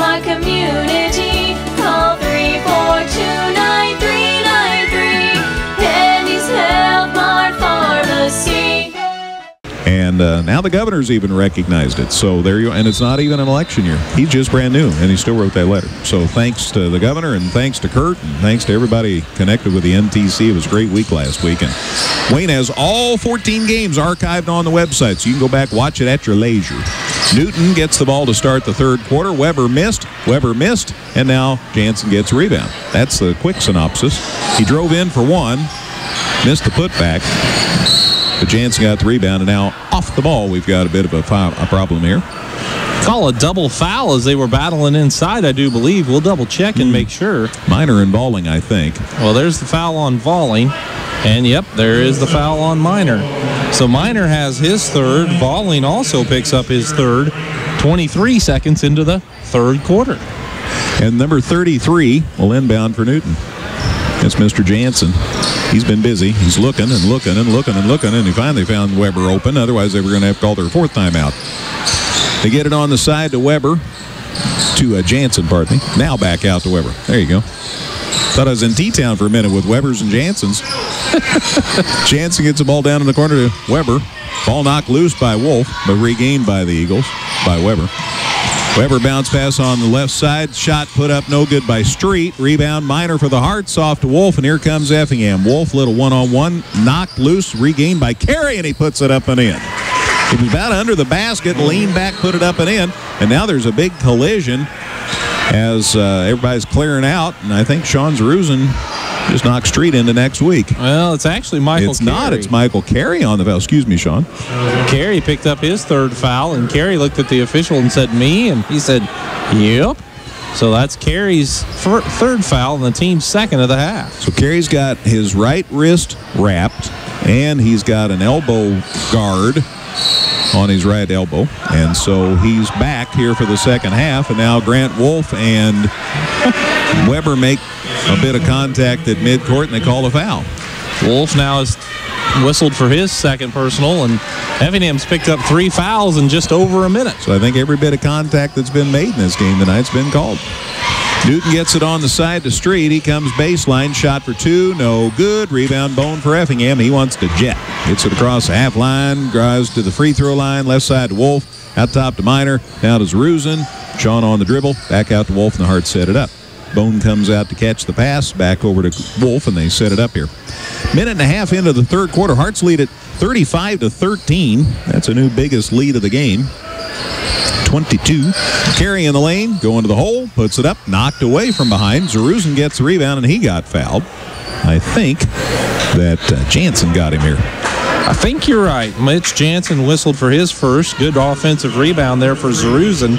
our community. Call 342-9393. Andy's Health Mart Pharmacy. And now the governor's even recognized it. So there you, and it's not even an election year. He's just brand new, and he still wrote that letter. So thanks to the governor, and thanks to Kurt, and thanks to everybody connected with the NTC. It was a great week last weekend. Wayne has all 14 games archived on the website, so you can go back, watch it at your leisure. Newton gets the ball to start the third quarter. Weber missed, and now Jansen gets a rebound. That's the quick synopsis. He drove in for one, missed the putback, but Jansen got the rebound, and now off the ball, we've got a bit of a problem here. Call a double foul as they were battling inside, I do believe. We'll double check and make sure. Minor in Balling, I think. Well, there's the foul on Valling. And, yep, there is the foul on Minor. So Minor has his third. Valling also picks up his third 23 seconds into the third quarter. And number 33 will inbound for Newton. It's Mr. Jansen. He's been busy. He's looking, and he finally found Weber open. Otherwise, they were going to have to call their fourth timeout. They get it on the side to Weber, to Jansen, pardon me. Now back out to Weber. There you go. Thought I was in T-Town for a minute with Webers and Jansens. Jansen gets the ball down in the corner to Weber. Ball knocked loose by Wolf, but regained by the Eagles, by Weber. Weber bounce pass on the left side. Shot put up no good by Street. Rebound Minor for the Hearts, off to Wolf, and here comes Effingham. Wolf, little one-on-one, knocked loose, regained by Carey, and he puts it up and in. He was about under the basket, leaned back, put it up and in, and now there's a big collision as everybody's clearing out, and I think Sean Zeruzen just knocked Street into next week. Well, it's actually Michael Carey. Not. It's Michael Carey on the foul. Excuse me, Sean. Carey picked up his third foul, and Carey looked at the official and said, me? And he said, yep. So that's Carey's third foul and the team's second of the half. So Carey's got his right wrist wrapped, and he's got an elbow guard on his right elbow, and so he's back here for the second half, and now Grant Wolf and Weber make a bit of contact at midcourt, and they call a foul. Wolf now has whistled for his second personal, and Effingham's picked up 3 fouls in just over a minute. So I think every bit of contact that's been made in this game tonight's been called. Newton gets it on the side to Street. He comes baseline, shot for 2, no good. Rebound Bone for Effingham. He wants to jet. Gets it across the half line, drives to the free throw line, left side to Wolf, out top to Minor, now to Zeruzen. Sean on the dribble, back out to Wolf, and the Hearts set it up. Bone comes out to catch the pass, back over to Wolf, and they set it up here. Minute and a half into the third quarter, Hearts lead at 35-13. That's a new biggest lead of the game. 22. Carey in the lane, going to the hole, puts it up, knocked away from behind. Zeruzen gets the rebound, and he got fouled. I think that Jansen got him here. I think you're right. Mitch Jansen whistled for his first. Good offensive rebound there for Zeruzen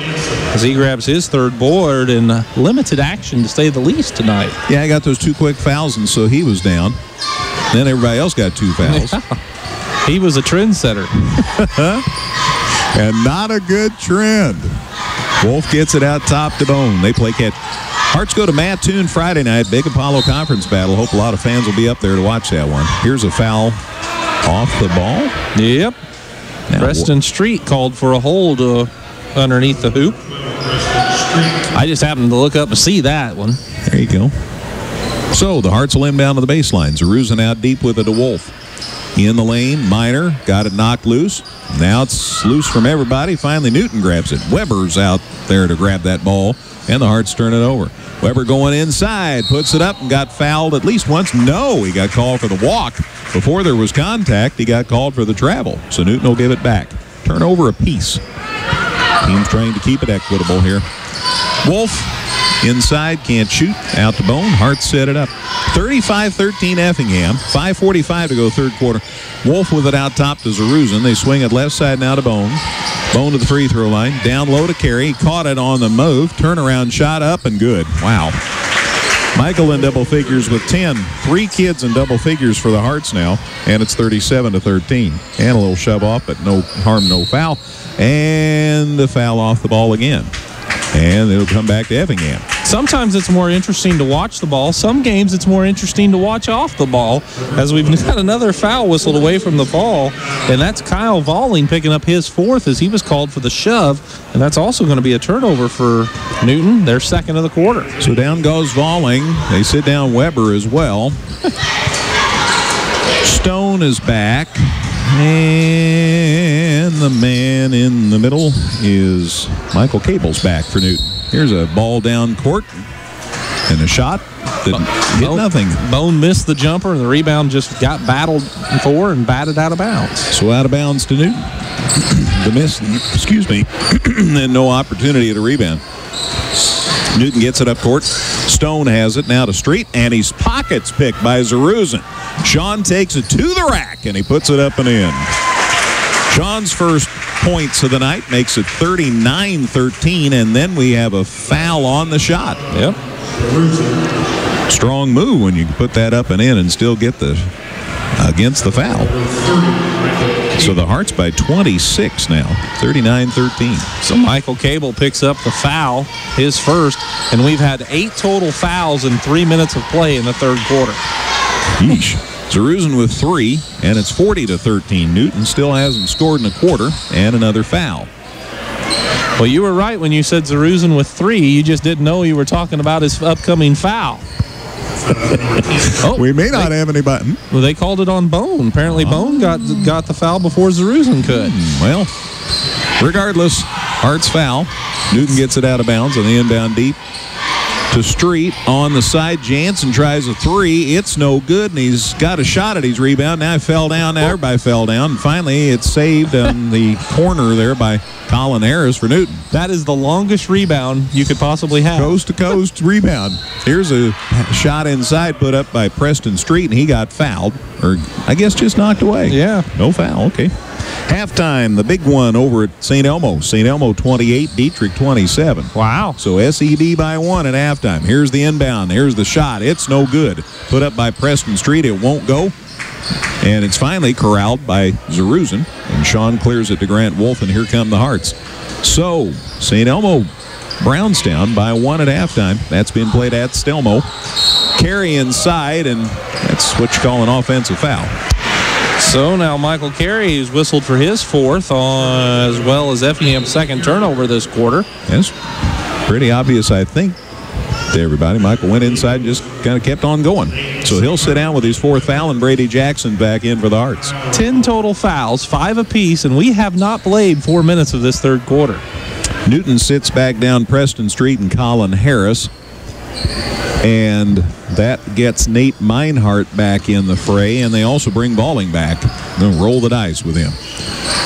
as he grabs his third board in limited action, to say the least, tonight. Yeah, I got those 2 quick fouls, and so he was down. Then everybody else got 2 fouls. Yeah. He was a trendsetter. And not a good trend. Wolf gets it out top to Bone. They play catch. Hearts go to Mattoon Friday night. Big Apollo Conference battle. Hope a lot of fans will be up there to watch that one. Here's a foul off the ball. Yep. Now, Preston Street called for a hold underneath the hoop. I just happened to look up and see that one. There you go. So the Hearts will inbound to the baseline. Zeruzen out deep with it to Wolf. In the lane, Minor got it knocked loose. Now it's loose from everybody. Finally, Newton grabs it. Weber's out there to grab that ball, and the Hearts turn it over. Weber going inside, puts it up, and got fouled at least once. No, he got called for the walk. Before there was contact, he got called for the travel. So Newton will give it back. Turnover apiece. Team's trying to keep it equitable here. Wolf Inside, can't shoot. Out to Bone. Harts set it up. 35-13 Effingham. 5:45 to go third quarter. Wolf with it out top to Zaruzin. They swing it left side now to Bone. Bone to the free throw line. Down low to Carey. Caught it on the move. Turnaround shot up and good. Wow. Michael in double figures with 10. 3 kids in double figures for the Hearts now. And it's 37-13. And a little shove off, but no harm, no foul. And the foul off the ball again. And it'll come back to Effingham. Sometimes it's more interesting to watch the ball. Some games it's more interesting to watch off the ball, as we've got another foul whistled away from the ball, and that's Kyle Valling picking up his 4th as he was called for the shove, and that's also going to be a turnover for Newton, their 2nd of the quarter. So down goes Valling. They sit down Weber as well. Stone is back. And the man in the middle is Michael Cable's back for Newton. Here's a ball down court and a shot that hit nothing. Bone missed the jumper, and the rebound just got battled for and batted out of bounds. So out of bounds to Newton. The miss, and no opportunity at a rebound. Newton gets it up court. Stone has it now to Street, and his pockets picked by Zaruzin. Sean takes it to the rack, and he puts it up and in. Sean's first points of the night makes it 39-13, and then we have a foul on the shot. Yep. Strong move when you put that up and in and still get the against the foul. So the Hearts by 26 now, 39-13. So Michael Cable picks up the foul, his first, and we've had 8 total fouls in 3 minutes of play in the third quarter. Yeesh. Zaruzin with 3, and it's 40-13. Newton still hasn't scored in a quarter, and another foul. Well, you were right when you said Zaruzin with 3. You just didn't know you were talking about his upcoming foul. We may not have anybody. Well, they called it on Bone. Apparently, Bone got the foul before Zaruzin could. Well, regardless, Hart's foul. Newton gets it out of bounds on the inbound deep to Street on the side. Jansen tries a 3. It's no good, and he's got a shot at his rebound. Now he fell down. Now everybody fell down. And finally, it's saved on the corner there by Colin Harris for Newton. That is the longest rebound you could possibly have. Coast-to-coast rebound. Here's a shot inside put up by Preston Street, and he got fouled, or I guess just knocked away. Yeah. No foul, okay. Halftime, the big one over at St. Elmo. St. Elmo 28, Dietrich 27. Wow. So SED by 1 at halftime. Here's the inbound. Here's the shot. It's no good. Put up by Preston Street. It won't go. And it's finally corralled by Zaruzin. And Sean clears it to Grant Wolf, and here come the Hearts. So St. Elmo Brownstown by 1 at halftime. That's been played at Stelmo. Carey inside, and that's what you call an offensive foul. So now Michael Carey is whistled for his 4th, as well as Effingham's 2nd turnover this quarter. That's pretty obvious, I think, to everybody. Michael went inside and just kind of kept on going. So he'll sit down with his 4th foul, and Brady Jackson back in for the Hearts. 10 total fouls, 5 apiece, and we have not played 4 minutes of this third quarter. Newton sits back down Preston Street and Colin Harris. And that gets Nate Meinhardt back in the fray, and they also bring Valling back. They'll roll the dice with him.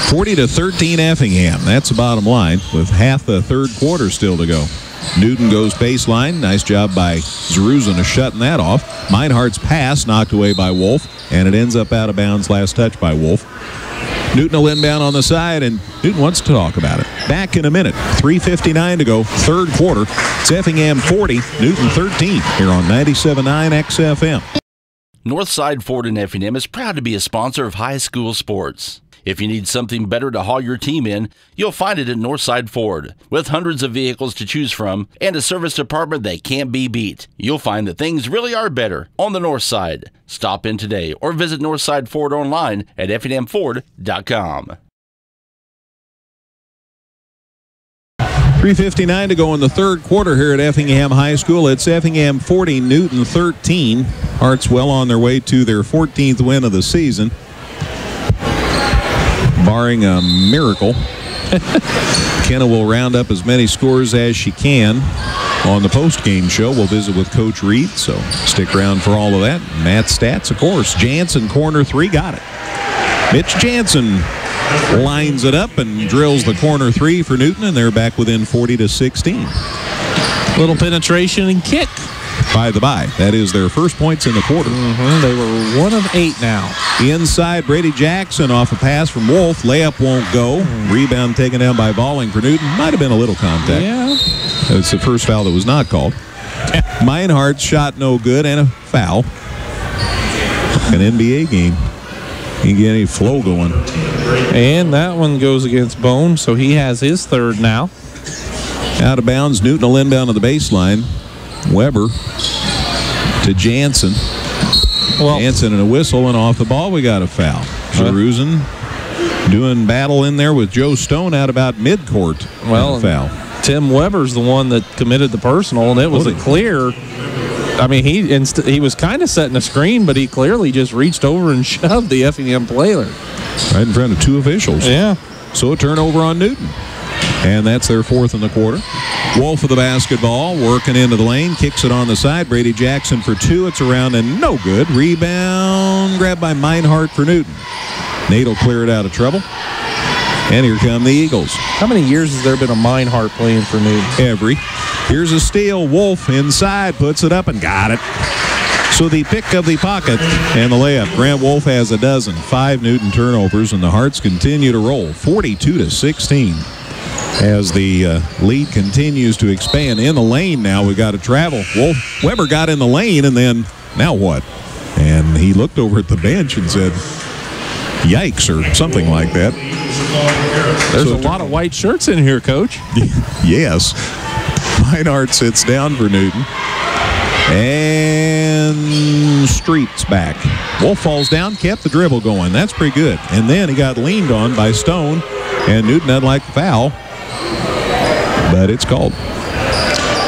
40-13 Effingham. That's the bottom line with half the third quarter still to go. Newton goes baseline. Nice job by Zaruzin of shutting that off. Meinhardt's pass knocked away by Wolf, and it ends up out of bounds. Last touch by Wolf. Newton will inbound on the side, and Newton wants to talk about it. Back in a minute. 3:59 to go. Third quarter. It's Effingham 40, Newton 13 here on 97.9 XFM. Northside Ford in Effingham is proud to be a sponsor of high school sports. If you need something better to haul your team in, you'll find it at Northside Ford. With hundreds of vehicles to choose from and a service department that can't be beat, you'll find that things really are better on the North Side. Stop in today or visit Northside Ford online at effinghamford.com. 3:59 to go in the third quarter here at Effingham High School. It's Effingham 40, Newton 13. Hearts well on their way to their 14th win of the season. Barring a miracle, Kenna will round up as many scores as she can on the post-game show. We'll visit with Coach Reed, so stick around for all of that. Matt's stats, of course. Jansen, corner 3, got it. Mitch Jansen lines it up and drills the corner 3 for Newton, and they're back within 40-16. Little penetration and kick. By the by, that is their first points in the quarter. They were 1 of 8 now. Inside, Brady Jackson off a pass from Wolf. Layup won't go. Rebound taken down by Balling for Newton. Might have been a little contact. Yeah. It's the first foul that was not called. Meinhardt's shot no good and a foul. An NBA game. You get any flow going. And that one goes against Bone, so he has his third now. Out of bounds, Newton will inbound to the baseline. Weber to Jansen. Well, Jansen and a whistle, and off the ball we got a foul. Jerusalem doing battle in there with Joe Stone out about midcourt. Well, foul. Tim Weber's the one that committed the personal, and it was a clear. I mean, he was kind of setting a screen, but he clearly just reached over and shoved the Effingham player. Right in front of 2 officials. Yeah. So a turnover on Newton. And that's their 4th in the quarter. Wolf with the basketball, working into the lane, kicks it on the side. Brady Jackson for 2. It's around and no good. Rebound grabbed by Meinhardt for Newton. Nate will clear it out of trouble. And here come the Eagles. How many years has there been a Meinhardt playing for Newton? Every. Here's a steal. Wolf inside, puts it up and got it. So the pick of the pocket and the layup. Grant Wolf has a dozen. 5 Newton turnovers, and the Hearts continue to roll. 42-16. As the lead continues to expand. In the lane now, we got to travel. Weber got in the lane, and then, now what? And he looked over at the bench and said, yikes, or something like that. There's a lot of white shirts in here, Coach. Yes. Meinhardt sits down for Newton. And Street's back. Wolf falls down, kept the dribble going. That's pretty good. And then he got leaned on by Stone, and Newton doesn't like the foul. But it's called.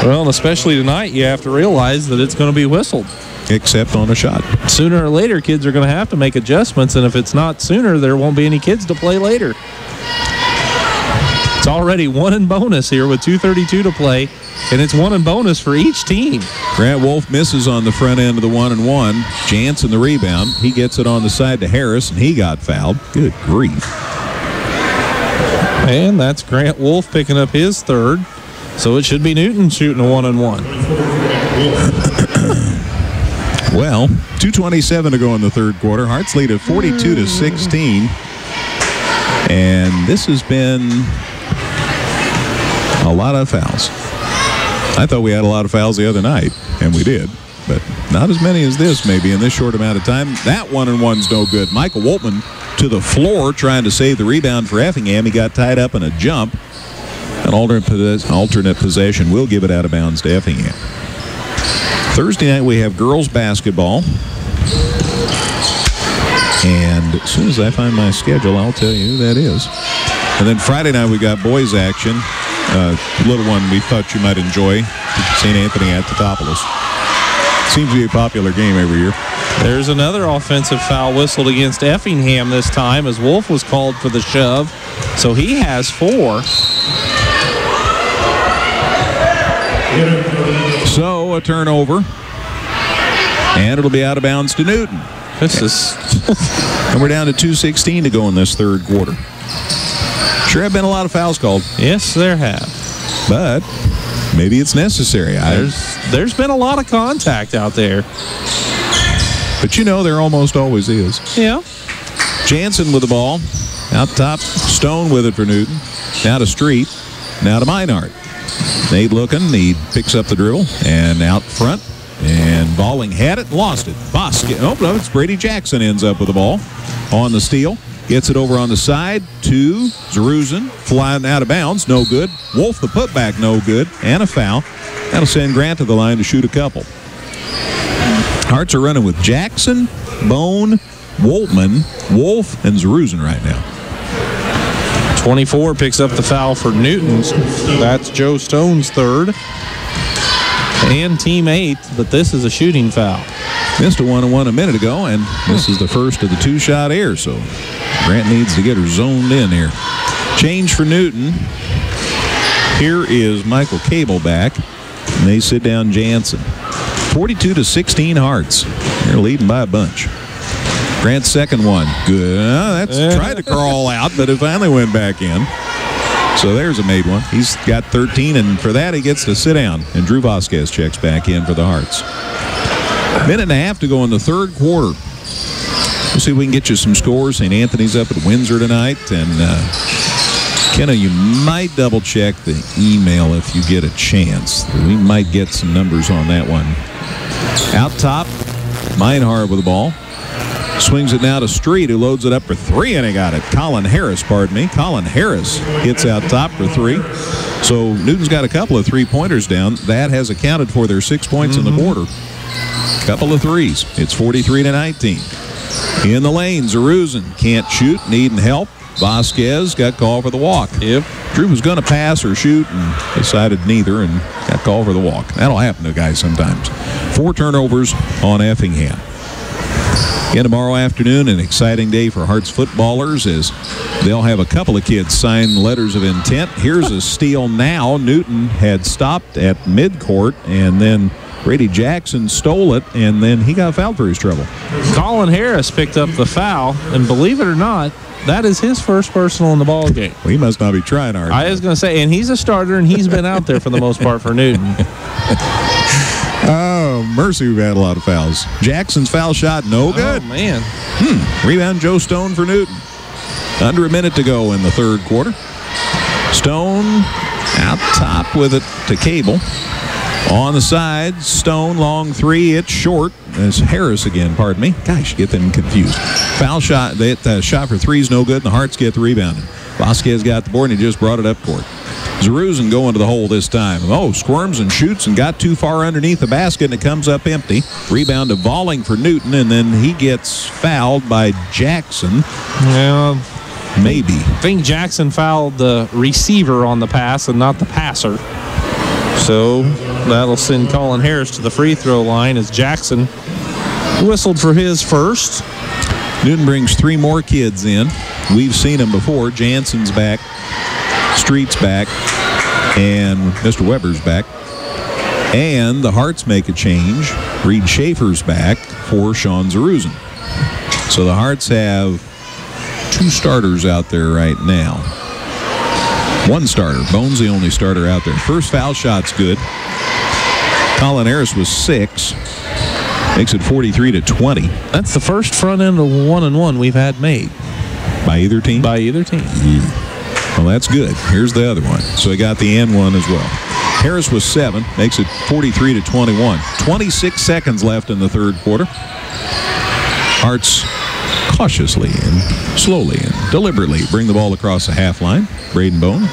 Well, and especially tonight, you have to realize that it's going to be whistled. Except on a shot. Sooner or later, kids are going to have to make adjustments, and if it's not sooner, there won't be any kids to play later. It's already 1 in bonus here with 2:32 to play, and it's 1 in bonus for each team. Grant Wolf misses on the front end of the 1-and-1. Jansen the rebound. He gets it on the side to Harris, and he got fouled. Good grief. And that's Grant Wolf picking up his third. So it should be Newton shooting a 1-and-1. Well, 2:27 to go in the third quarter. Hearts lead at 42-16. And this has been a lot of fouls. I thought we had a lot of fouls the other night, and we did. But not as many as this, maybe, in this short amount of time. That 1-and-1's no good. Michael Woltman to the floor trying to save the rebound for Effingham. He got tied up in a jump. An alternate possession will give it out of bounds to Effingham. Thursday night we have girls basketball. And as soon as I find my schedule, I'll tell you who that is. And then Friday night we got boys action. Little one we thought you might enjoy. St. Anthony at Teutopolis. Seems to be a popular game every year. There's another offensive foul whistled against Effingham this time as Wolf was called for the shove. So he has 4. So a turnover. And it'll be out of bounds to Newton. And we're down to 2:16 to go in this third quarter. Sure have been a lot of fouls called. Yes, there have. But maybe it's necessary. There's been a lot of contact out there. But you know there almost always is. Yeah. Jansen with the ball. Out top. Stone with it for Newton. Now to Street. Now to Meinhardt. Nate looking. He picks up the dribble. And out front. And Balling had it. Lost it. Oh, no, it's Brady Jackson ends up with the ball. On the steal. Gets it over on the side to Zeruzen. Flying out of bounds. No good. Wolf the putback. No good. And a foul. That'll send Grant to the line to shoot a couple. Hearts are running with Jackson, Bone, Woltman, Wolf, and Zeruzen right now. 24 picks up the foul for Newton. That's Joe Stone's third. And team 8th, but this is a shooting foul. Missed a 1-on-1 a minute ago, and this is the first of the 2-shot air, so Grant needs to get her zoned in here. Change for Newton. Here is Michael Cable back, and they sit down Jansen. 42-16 Hearts. They're leading by a bunch. Grant's second one. Good. That's tried to crawl out, but it finally went back in. So there's a made one. He's got 13, and for that he gets to sit down. And Drew Vasquez checks back in for the Hearts. Minute and a half to go in the third quarter. We'll see if we can get you some scores. St. Anthony's up at Windsor tonight. And Kenna, you might double-check the email if you get a chance. We might get some numbers on that one. Out top, Meinhardt with the ball. Swings it now to Street, who loads it up for three, and he got it. Colin Harris, pardon me. Colin Harris hits out top for three. So Newton's got a couple of three-pointers down. That has accounted for their 6 points in the quarter. Couple of threes. It's 43-19. In the lane, Zaruzin can't shoot, needing help. Vasquez got called for the walk. Yep. Drew was going to pass or shoot and decided neither and got called for the walk. That'll happen to guys sometimes. 4 turnovers on Effingham. Again, tomorrow afternoon, an exciting day for Hearts footballers as they'll have a couple of kids sign letters of intent. Here's a steal now. Newton had stopped at midcourt, and then Brady Jackson stole it, and then he got fouled for his trouble. Colin Harris picked up the foul, and believe it or not, that is his first personal in the ball game. Well, he must not be trying hard. I was going to say, and he's a starter, and he's been out there for the most part for Newton. Oh, mercy, we've had a lot of fouls. Jackson's foul shot, no good. Oh, man. Rebound, Joe Stone for Newton. Under a minute to go in the third quarter. Stone out top with it to Cable. On the side, Stone, long three, it's short. It's Harris again, pardon me. Gosh, get them confused. Foul shot, that shot for three's no good, and the Hearts get the rebound. Vasquez got the board, and he just brought it up court. Zaruzin going to the hole this time. Oh, squirms and shoots and got too far underneath the basket, and it comes up empty. Rebound to Valling for Newton, and then he gets fouled by Jackson. Yeah. Maybe. I think Jackson fouled the receiver on the pass and not the passer. So that'll send Colin Harris to the free throw line as Jackson whistled for his first. Newton brings 3 more kids in. We've seen them before. Jansen's back, Street's back, and Mr. Weber's back. And the Hearts make a change. Reed Schaefer's back for Sean Zaruzin. So the Hearts have 2 starters out there right now. 1 starter. Bone's the only starter out there. First foul shot's good. Colin Harris was 6. Makes it 43-20. That's the first front end of 1-and-1 we've had made. By either team? By either team. Well, that's good. Here's the other one. So he got the and one as well. Harris was 7. Makes it 43-21. 26 seconds left in the third quarter. Hearts cautiously and slowly and deliberately bring the ball across the half line. Braden Bone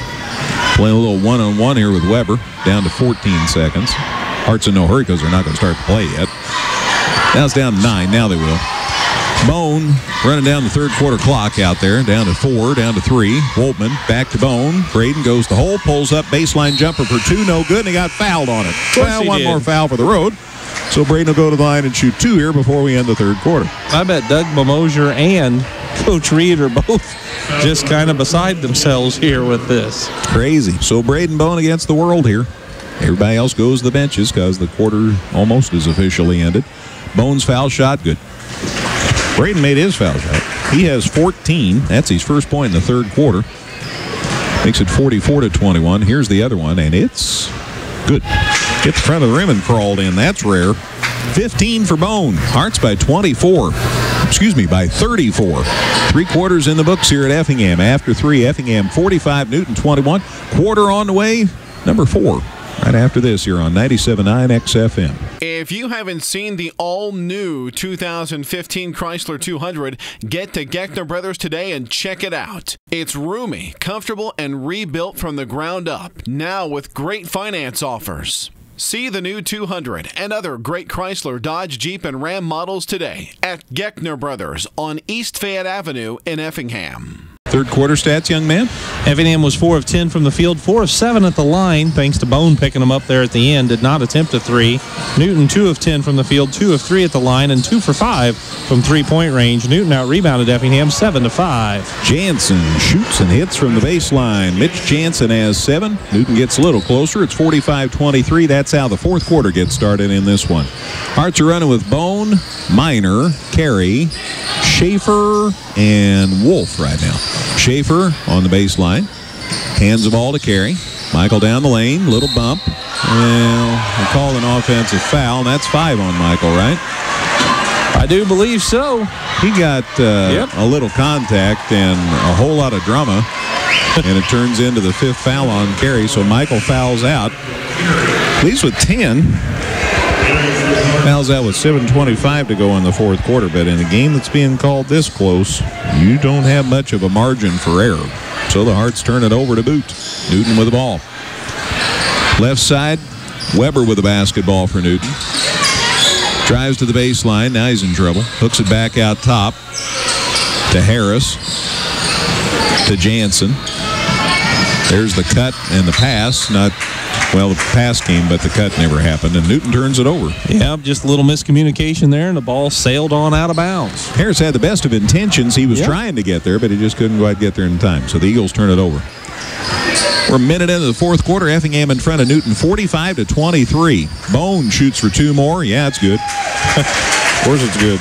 playing a little one-on-one here with Weber. Down to 14 seconds. Hearts in no hurry because they're not going to start the play yet. Now it's down to 9. Now they will. Bone running down the third quarter clock out there. Down to 4, down to 3. Woltman back to Bone. Braden goes the hole, pulls up, baseline jumper for 2, no good, and he got fouled on it. Well, one more foul for the road. So Braden will go to the line and shoot 2 here before we end the third quarter. I bet Doug Bemosier and Coach Reed are both just kind of beside themselves here with this. Crazy. So Braden Bone against the world here. Everybody else goes to the benches because the quarter almost is officially ended. Bone's foul shot, good. Braden made his foul shot. He has 14. That's his first point in the third quarter. Makes it 44-21. Here's the other one, and it's good. Hit the front of the rim and crawled in. That's rare. 15 for Bone. Hearts by 24. Excuse me, by 34. 3 quarters in the books here at Effingham. After 3, Effingham 45, Newton 21. Quarter on the way, number 4. Right after this here on 97.9 XFM. If you haven't seen the all-new 2015 Chrysler 200, get to Geckner Brothers today and check it out. It's roomy, comfortable, and rebuilt from the ground up, now with great finance offers. See the new 200 and other great Chrysler, Dodge, Jeep, and Ram models today at Geckner Brothers on East Fayette Avenue in Effingham. Third quarter stats, young man? Effingham was 4 of 10 from the field, 4 of 7 at the line, thanks to Bone picking them up there at the end. Did not attempt a 3. Newton 2 of 10 from the field, 2 of 3 at the line, and 2 for 5 from 3-point range. Newton out-rebounded Effingham 7-5. Jansen shoots and hits from the baseline. Mitch Jansen has 7. Newton gets a little closer. It's 45-23. That's how the fourth quarter gets started in this one. Hearts are running with Bone, Miner, Carey, Schaefer, and Wolf right now. Schaefer on the baseline. Hands the ball to Carey. Michael down the lane, little bump. Well, they call an offensive foul, and that's 5 on Michael, right? I do believe so. He got a little contact and a whole lot of drama, and it turns into the 5th foul on Carey, so Michael fouls out. Leads with 10. Fouls out with 7:25 to go in the 4th quarter, but in a game that's being called this close, you don't have much of a margin for error. So the Hearts turn it over to Boot. Newton with the ball. Left side, Weber with the basketball for Newton. Drives to the baseline. Now he's in trouble. Hooks it back out top to Harris. To Jansen. There's the cut and the pass. The pass came, but the cut never happened, and Newton turns it over. Yeah, just a little miscommunication there, and the ball sailed on out of bounds. Harris had the best of intentions. He was trying to get there, but he just couldn't quite get there in time. So the Eagles turn it over. We're a minute into the 4th quarter. Effingham in front of Newton, 45-23. Bone shoots for 2 more. Yeah, it's good. Of course it's good.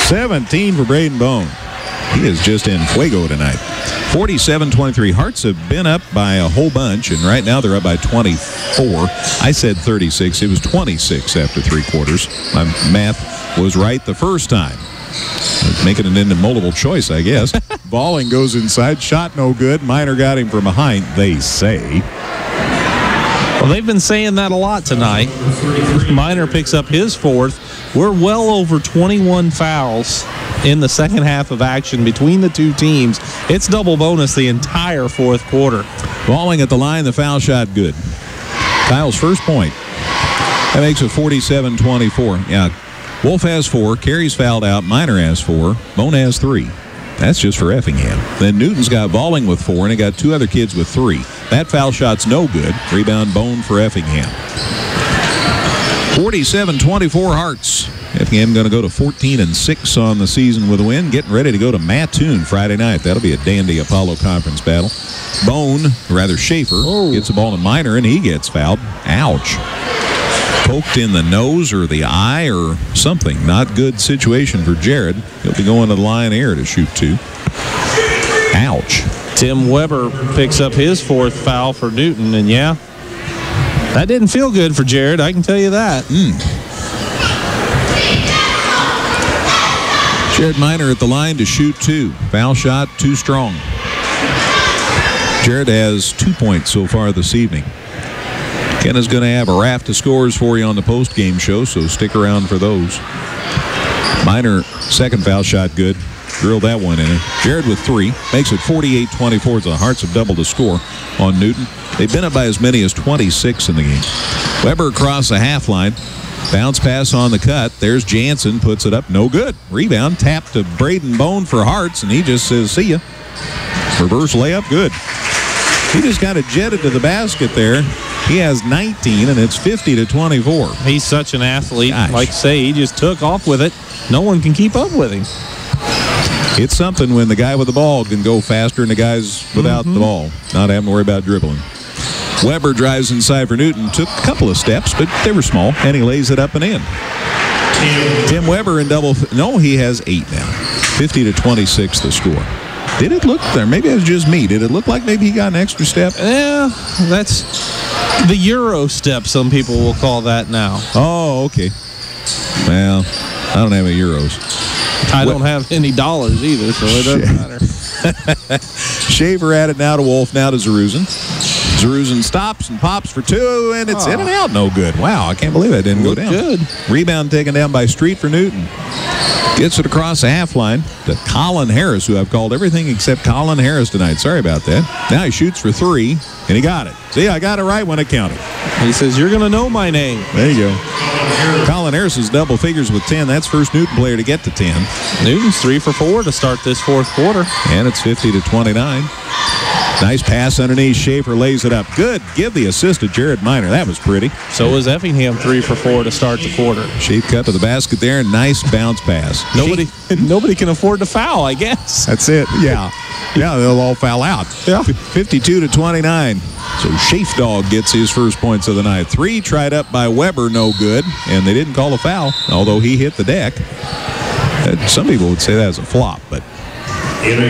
17 for Braden Bone. He is just in fuego tonight. 47-23. Hearts have been up by a whole bunch, and right now they're up by 24. I said 36. It was 26 after 3 quarters. My math was right the first time. Making it into multiple choice, I guess. Balling goes inside. Shot no good. Miner got him from behind, they say. Well, they've been saying that a lot tonight. Miner picks up his 4th. We're well over 21 fouls in the second half of action between the two teams. It's double bonus the entire 4th quarter. Balling at the line, the foul shot good. Kyle's first point. That makes it 47-24. Yeah, Wolf has 4. Carey's fouled out. Miner has 4. Bone has 3. That's just for Effingham. Then Newton's got Balling with 4, and he got 2 other kids with 3. That foul shot's no good. Rebound Bone for Effingham. 47-24 Hearts. Effingham going to go to 14-6 on the season with a win. Getting ready to go to Mattoon Friday night. That'll be a dandy Apollo Conference battle. Bone, rather Schaefer, gets the ball to Miner, and he gets fouled. Ouch. Poked in the nose or the eye or something. Not good situation for Jared. He'll be going to the line here to shoot 2. Ouch. Tim Weber picks up his 4th foul for Newton, and yeah, that didn't feel good for Jared, I can tell you that. Jared Miner at the line to shoot 2. Foul shot, too strong. Jared has 2 points so far this evening. Ken is going to have a raft of scores for you on the post-game show, so stick around for those. Miner, second foul shot good. Drilled that one in. Jared with 3. Makes it 48-24. The Hearts have doubled the score on Newton. They've been up by as many as 26 in the game. Weber across the half line. Bounce pass on the cut. There's Jansen. Puts it up. No good. Rebound. Tap to Braden Bone for Hearts, and he just says, see ya. Reverse layup. Good. He just kind of jetted to the basket there. He has 19, and it's 50-24. He's such an athlete. Gosh. Like I say, he just took off with it. No one can keep up with him. It's something when the guy with the ball can go faster than the guys without the ball. Not having to worry about dribbling. Weber drives inside for Newton. Took a couple of steps, but they were small, and he lays it up and in. Tim Weber in double. No, he has 8 now. 50-26 the score. Did it look there? Maybe it was just me. Did it look like maybe he got an extra step? Yeah, that's the Euro step, some people will call that now. Oh, okay. Well, I don't have any euros. I don't have any dollars either, so it doesn't matter. Shaver at it now to Wolf, now to Zeruzen. Zeruzen stops and pops for 2, and it's in and out. No good. Wow, I can't believe that didn't go down. Good. Rebound taken down by Street for Newton. Gets it across the half line to Colin Harris, who I've called everything except Colin Harris tonight. Sorry about that. Now he shoots for 3, and he got it. See, I got it right when it counted. He says, you're going to know my name. There you go. Colin Harris is double figures with 10. That's first Newton player to get to 10. Newton's 3 for 4 to start this 4th quarter. And it's 50-29. Nice pass underneath. Schaefer lays it up. Good. Give the assist to Jared Miner. That was pretty. So was Effingham 3 for 4 to start the quarter. Schaefer cut to the basket there. Nice bounce pass. Nobody can afford to foul, I guess. That's it. Yeah. Yeah, they'll all foul out. Yeah. 52-29. So Schaefdog gets his first points of the night. 3 tried up by Weber, no good. And they didn't call a foul, although he hit the deck. Some people would say that was a flop, but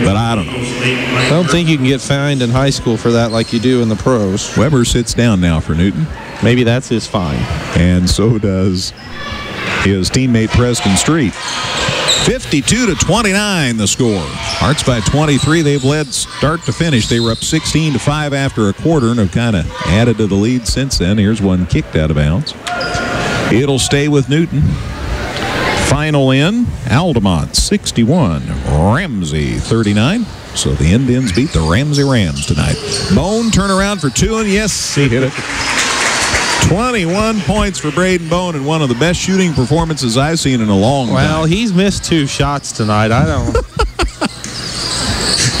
But I don't know. I don't think you can get fined in high school for that like you do in the pros. Weber sits down now for Newton. Maybe that's his fine. And so does his teammate Preston Street. 52-29 the score. Hearts by 23. They've led start to finish. They were up 16-5 after a quarter and have kind of added to the lead since then. Here's one kicked out of bounds. It'll stay with Newton. Final in, Altamont 61, Ramsey 39. So the Indians beat the Ramsey Rams tonight. Bone turnaround for two, and yes, he hit it. 21 points for Braden Bone, and one of the best shooting performances I've seen in a long time. Well, he's missed 2 shots tonight. I don't.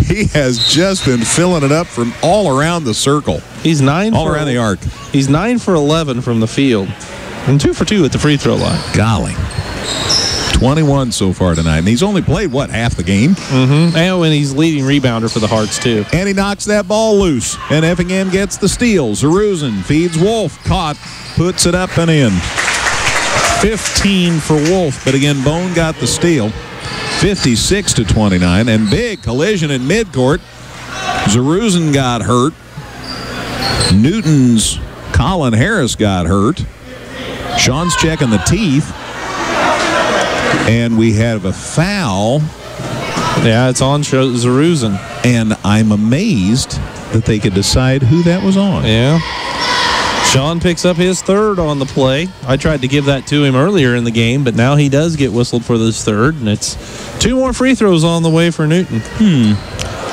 He has just been filling it up from all around the circle. He's all around the arc. He's 9 for 11 from the field, and 2 for 2 at the free throw line. Golly. 21 so far tonight, and he's only played, what, half the game? Mm-hmm. And he's leading rebounder for the Hearts, too. And he knocks that ball loose, and Effingham gets the steal. Zeruzen feeds Wolf, caught, puts it up and in. 15 for Wolf, but again, Bone got the steal. 56-29, and big collision in midcourt. Zeruzen got hurt. Newton's Colin Harris got hurt. Sean's checking the teeth. And we have a foul. Yeah, it's on Zeruzen. And I'm amazed that they could decide who that was on. Yeah. Sean picks up his 3rd on the play. I tried to give that to him earlier in the game, but now he does get whistled for this 3rd, and it's 2 more free throws on the way for Newton.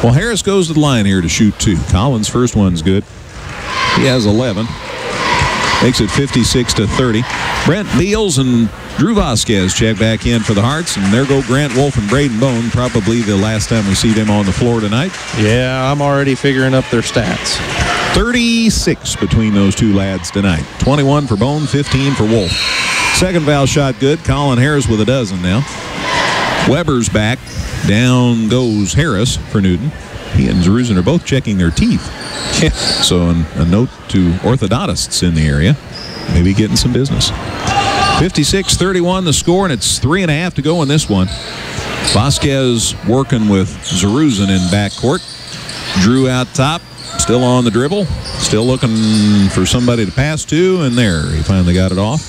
Well, Harris goes to the line here to shoot 2. Collins' first one's good. He has 11. Makes it 56-30. Brent Beals and Drew Vasquez check back in for the Hearts, and there go Grant Wolf and Braden Bone. Probably the last time we see them on the floor tonight. Yeah, I'm already figuring up their stats. 36 between those two lads tonight. 21 for Bone, 15 for Wolf. Second foul shot good. Colin Harris with a dozen now. Weber's back. Down goes Harris for Newton. He and Zeruzen are both checking their teeth. Yeah. So a note to orthodontists in the area. Maybe getting some business. 56-31 the score, and it's 3.5 to go in this one. Vasquez working with Zeruzen in backcourt. Drew out top, still on the dribble, still looking for somebody to pass to, and there, he finally got it off.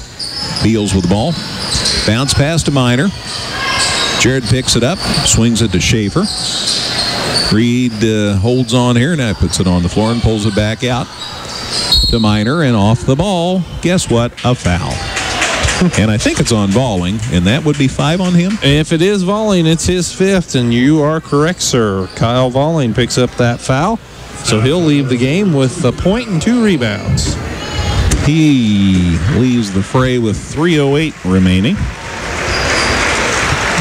Beals with the ball. Bounce pass to Minor. Jared picks it up, swings it to Schaefer. Reed holds on here, now puts it on the floor and pulls it back out to Minor, and off the ball, guess what? A foul. And I think it's on Valling, and that would be 5 on him. If it is Valling, it's his 5th, and you are correct, sir. Kyle Valling picks up that foul, so he'll leave the game with a point and 2 rebounds. He leaves the fray with 3:08 remaining.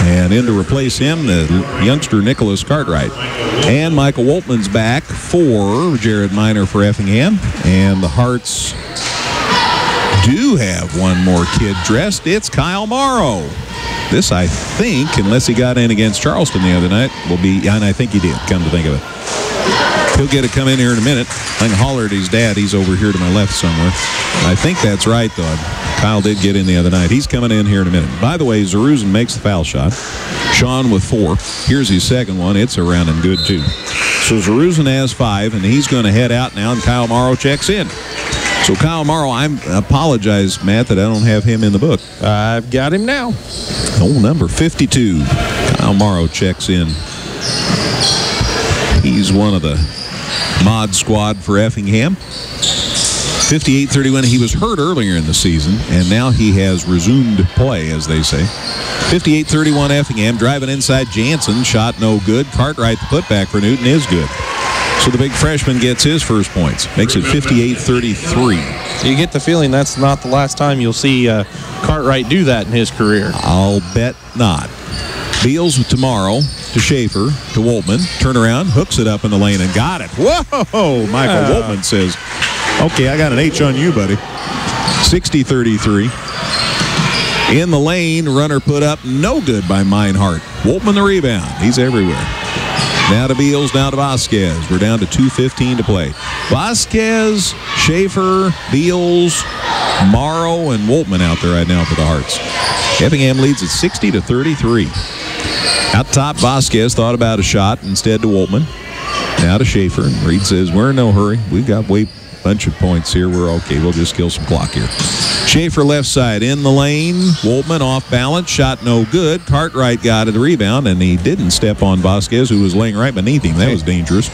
And in to replace him, the youngster Nicholas Cartwright. And Michael Woltman's back for Jared Minor for Effingham. And the Hearts do have one more kid dressed. It's Kyle Morrow. This, I think, unless he got in against Charleston the other night, will be, and I think he did, come to think of it. He'll get to come in here in a minute. I can holler at his dad. He's over here to my left somewhere. I think that's right, though. Kyle did get in the other night. He's coming in here in a minute. By the way, Zeruzen makes the foul shot. Sean with 4. Here's his second one. It's around and good, too. So Zeruzen has 5, and he's going to head out now, and Kyle Morrow checks in. So Kyle Morrow, I apologize, Matt, that I don't have him in the book. I've got him now. Old number 52. Kyle Morrow checks in. He's one of the mod squad for Effingham. 58-31. He was hurt earlier in the season, and now he has resumed play, as they say. 58-31 Effingham. Driving inside Jansen. Shot no good. Cartwright, the putback for Newton, is good. So the big freshman gets his first points. Makes it 58-33. You get the feeling that's not the last time you'll see Cartwright do that in his career. I'll bet not. Beals with tomorrow to Schaefer to Woltman. Turn around, hooks it up in the lane and got it. Whoa! Michael Woltman says, okay, I got an H on you, buddy. 60-33. In the lane, runner put up, no good by Meinhardt. Woltman the rebound. He's everywhere. Now to Beals, now to Vasquez. We're down to 2:15 to play. Vasquez, Schaefer, Beals, Morrow, and Woltman out there right now for the Hearts. Effingham leads at 60-33. Out top, Vasquez thought about a shot, instead to Woltman. Now to Schaefer. And Reed says, we're in no hurry. We've got bunch of points here. We're okay. We'll just kill some clock here. Schaefer left side in the lane. Woltman off balance. Shot no good. Cartwright got the rebound, and he didn't step on Vasquez, who was laying right beneath him. That was dangerous.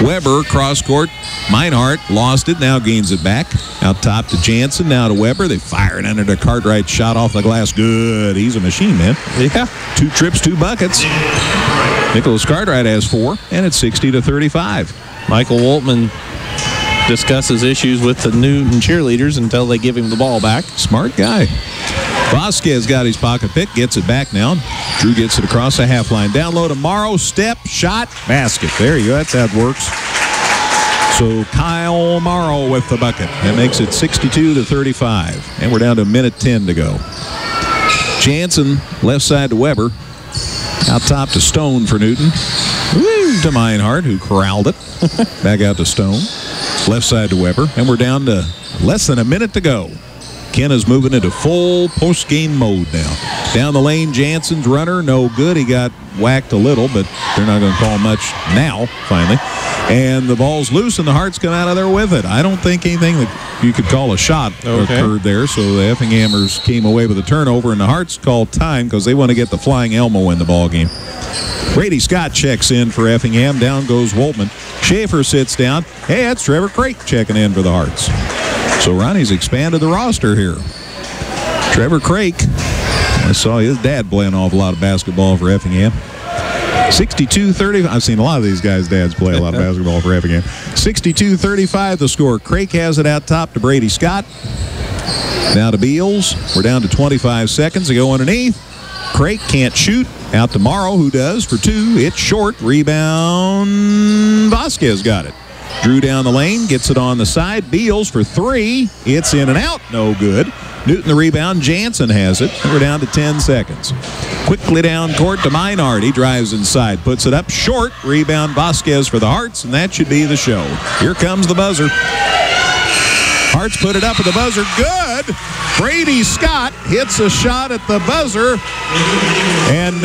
Weber, cross court. Meinhardt lost it. Now gains it back. Out top to Jansen. Now to Weber. They fire it under to Cartwright. Shot off the glass. Good. He's a machine, man. Yeah. 2 trips, 2 buckets. Nicholas Cartwright has 4, and it's 60-35. Michael Woltman discusses issues with the Newton cheerleaders until they give him the ball back. Smart guy. Vasquez got his pocket pick, gets it back now. Drew gets it across the half line. Down low to Morrow, step, shot, basket. There you go. That's how it works. So Kyle Morrow with the bucket. That makes it 62-35. And we're down to 1:10 to go. Jansen, left side to Weber. Out top to Stone for Newton. Woo, to Meinhardt, who corralled it. Back out to Stone. Left side to Weber. And we're down to less than a minute to go. Kenna's moving into full post-game mode now. Down the lane, Jansen's runner, no good. He got whacked a little, but they're not going to call much now, finally. And the ball's loose, and the Hearts come out of there with it. I don't think anything that you could call a shot occurred there, so the Effinghamers came away with a turnover, and the Hearts called time because they want to get the Flying Elmo in the ball game. Brady Scott checks in for Effingham. Down goes Woltman. Schaefer sits down. Hey, that's Trevor Craik checking in for the Hearts. So Ronnie's expanded the roster here. Trevor Craik, I saw his dad play an awful lot of basketball for Effingham. 62-30. I've seen a lot of these guys' dads play a lot of basketball for Effingham. 62-35 the score. Craik has it out top to Brady Scott. Now to Beals. We're down to 25 seconds to go underneath. Craik can't shoot. Out to Morrow, who does for 2. It's short. Rebound. Vasquez got it. Drew down the lane, gets it on the side. Beals for 3. It's in and out. No good. Newton the rebound. Jansen has it. We're down to 10 seconds. Quickly down court to Meinhardt. He drives inside, puts it up short. Rebound Vasquez for the Hearts, and that should be the show. Here comes the buzzer. Hearts put it up at the buzzer. Good. Brady Scott hits a shot at the buzzer. And,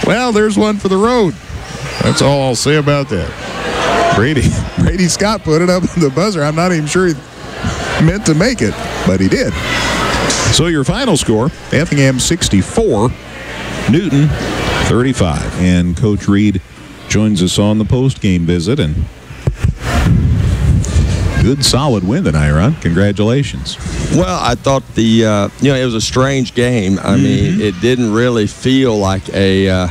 well, there's one for the road. That's all I'll say about that. Brady Scott put it up at the buzzer. I'm not even sure he meant to make it, but he did. So your final score, Effingham 64, Newton 35. And Coach Reed joins us on the post-game visit. And good, solid win tonight, Ron. Congratulations. Well, I thought it was a strange game. I mean, it didn't really feel like a,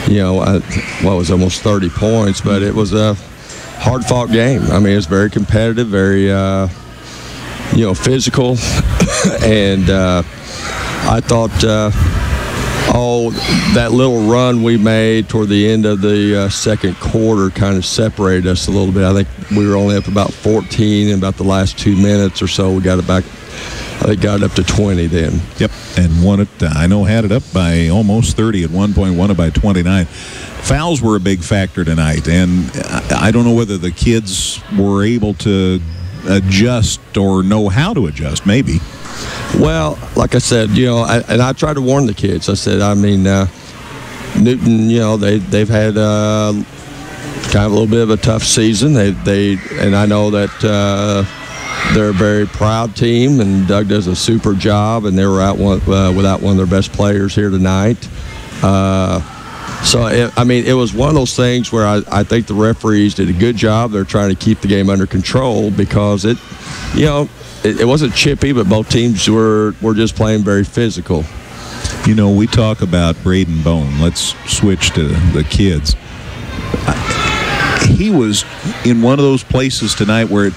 it was almost 30 points, but it was a hard-fought game. I mean, it was very competitive, very, physical. And I thought that little run we made toward the end of the second quarter kind of separated us a little bit. I think we were only up about 14 in about the last 2 minutes or so. We got it back. I think got it up to 20 then. Yep, and won it. I know had it up by almost 30 at one point, won it by 29. Fouls were a big factor tonight, and I don't know whether the kids were able to adjust or know how to adjust, maybe. Well, like I said, I tried to warn the kids. I said, Newton, they've had kind of a little bit of a tough season. And I know that they're a very proud team, and Doug does a super job, and they were out without one of their best players here tonight. It was one of those things where I think the referees did a good job. They're trying to keep the game under control because it wasn't chippy, but both teams were just playing very physical. We talk about Braden Bone. Let's switch to the kids. He was in one of those places tonight where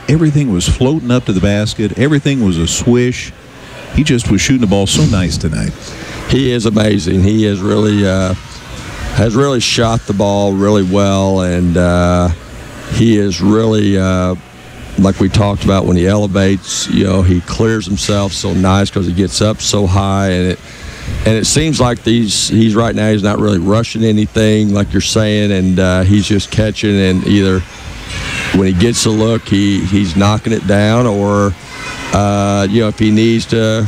everything was floating up to the basket. Everything was a swish. He just was shooting the ball so nice tonight. He is amazing. He is really has really shot the ball really well, and he is really like we talked about when he elevates. He clears himself so nice because he gets up so high, and it seems like he's right now he's not really rushing anything like you're saying, and he's just catching, and either when he gets a look he's knocking it down, or if he needs to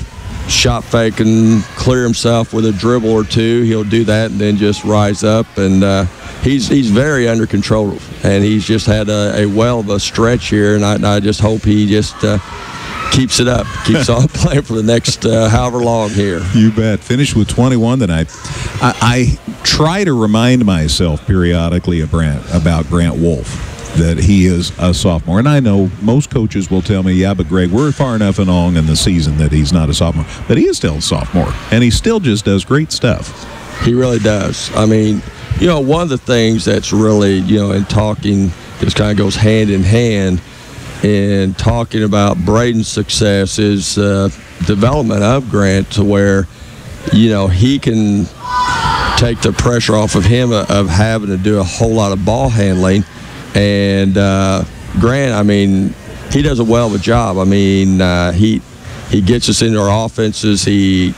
shot fake and clear himself with a dribble or two, he'll do that and then just rise up. And he's very under control, and he's just had a well of a stretch here, and I just hope he just keeps it up, keeps on playing for the next however long here. You bet. Finished with 21 tonight. I try to remind myself periodically about Grant Wolf, that he is a sophomore. And I know most coaches will tell me, yeah, but Greg, we're far enough along in the season that he's not a sophomore. But he is still a sophomore, and he still just does great stuff. He really does. I mean, one of the things that's really, in talking, this kind of goes hand in hand, in talking about Braden's success is development of Grant to where, he can take the pressure off of him of having to do a whole lot of ball handling. And Grant, I mean, he does a well of a job. I mean, he gets us into our offenses. I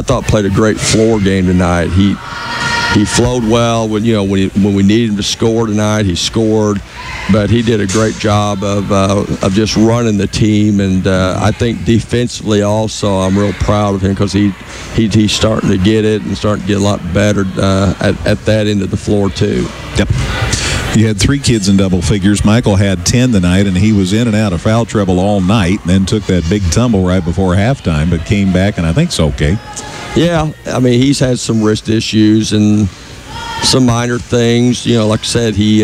thought played a great floor game tonight. He flowed well when we needed him to score tonight. He scored, but he did a great job of just running the team. And I think defensively also, I'm real proud of him because he's starting to get it and starting to get a lot better at that end of the floor too. Yep. You had 3 kids in double figures. Michael had 10 tonight, and he was in and out of foul trouble all night, and then took that big tumble right before halftime, but came back, and I think it's okay. Yeah, I mean, he's had some wrist issues and some minor things. Like I said, he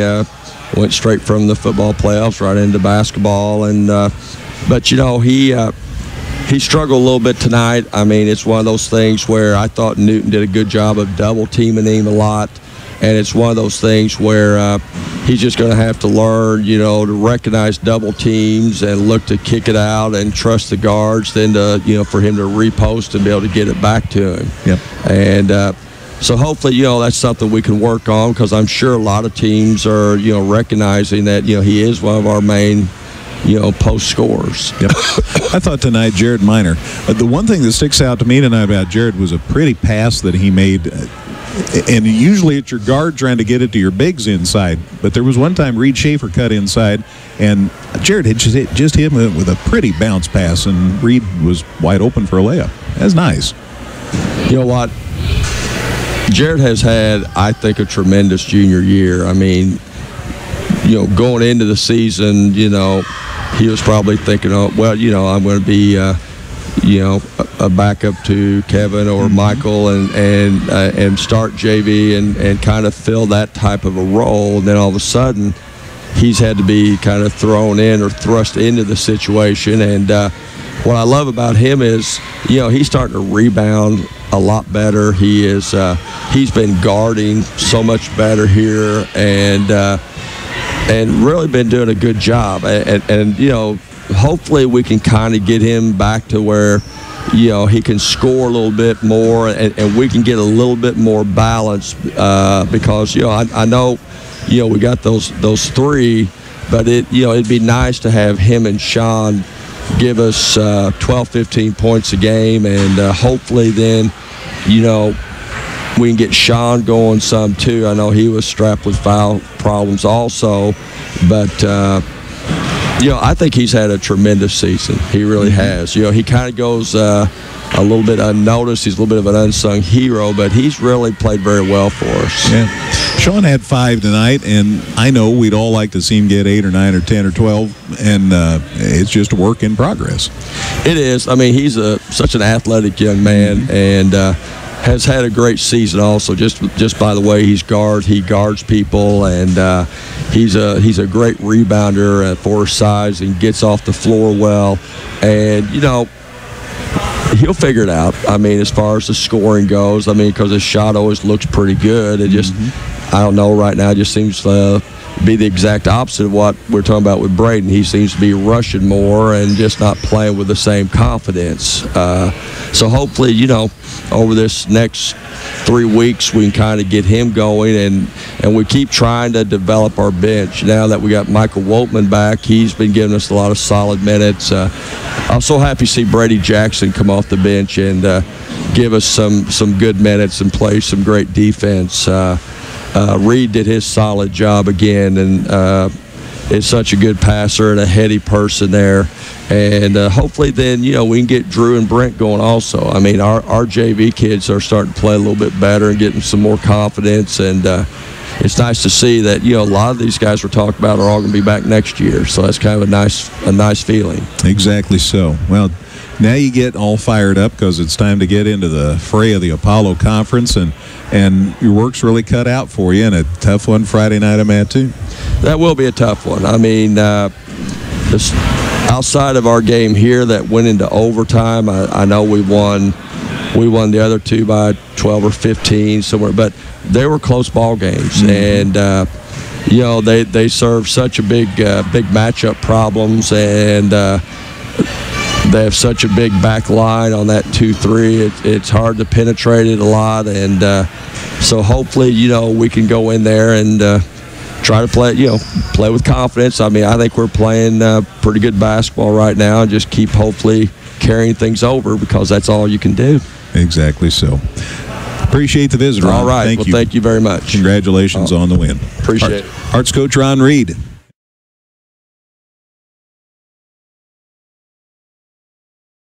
went straight from the football playoffs right into basketball, and but he struggled a little bit tonight. I mean, it's one of those things where I thought Newton did a good job of double teaming him a lot. And it's one of those things where he's just going to have to learn, to recognize double teams and look to kick it out and trust the guards, then to, for him to repost and be able to get it back to him. Yep. And so hopefully, that's something we can work on, because I'm sure a lot of teams are, recognizing that, he is one of our main, post scorers. Yep. I thought tonight, Jared Minor, the one thing that sticks out to me tonight about Jared was a pretty pass that he made. And usually it's your guard trying to get it to your bigs inside. But there was one time Reed Schaefer cut inside, and Jared had just hit him with a pretty bounce pass, and Reed was wide open for a layup. That's nice. You know what? Jared has had, I think, a tremendous junior year. I mean, going into the season, he was probably thinking, I'm going to be a backup to Kevin or Michael and start JV and kind of fill that type of a role. And then all of a sudden, he's had to be kind of thrown in or thrust into the situation. And what I love about him is, he's starting to rebound a lot better. He's been guarding so much better here and really been doing a good job. And hopefully we can kind of get him back to where, he can score a little bit more and we can get a little bit more balance because, I know, we got those 3, but it'd be nice to have him and Sean give us 12, 15 points a game, and hopefully then, we can get Sean going some too. I know he was strapped with foul problems also, but I think he's had a tremendous season. He really has. He kind of goes a little bit unnoticed. He's a little bit of an unsung hero, but he's really played very well for us. Yeah. Sean had 5 tonight, and I know we'd all like to see him get 8 or 9 or 10 or 12, and it's just a work in progress. It is. I mean, he's such an athletic young man, and has had a great season also, just by the way he guards people, and he's a great rebounder for his size and gets off the floor well, and he'll figure it out. I mean, as far as the scoring goes, I mean, because his shot always looks pretty good. It just, I don't know, right now it just seems to be the exact opposite of what we're talking about with Braden. He seems to be rushing more and just not playing with the same confidence. So hopefully, over this next 3 weeks, we can kind of get him going, and we keep trying to develop our bench. Now that we got Michael Woltman back, he's been giving us a lot of solid minutes. I'm so happy to see Brady Jackson come off the bench and give us some good minutes and play some great defense. Reed did his solid job again, and is such a good passer and a heady person there. And hopefully then, you know, we can get Drew and Brent going also. I mean, our JV kids are starting to play a little bit better and getting some more confidence. And it's nice to see that, you know, a lot of these guys we're talking about are all going to be back next year. So that's kind of a nice feeling. Exactly so. Well, now you get all fired up because it's time to get into the fray of the Apollo Conference, and your work's really cut out for you, and a tough one Friday night, I'm at too. That will be a tough one. I mean, outside of our game here that went into overtime, I know we won the other two by 12 or 15 somewhere, but they were close ball games, and you know, they serve such a big matchup problems, and they have such a big back line on that 2-3. It's hard to penetrate it a lot, and so hopefully, you know, we can go in there and try to play with confidence. I mean, I think we're playing pretty good basketball right now, and just keep hopefully carrying things over, because that's all you can do. Exactly so. Appreciate the visit, Ron. All right. Thank you very much. Congratulations on the win. Appreciate it. Hearts coach Ron Reed.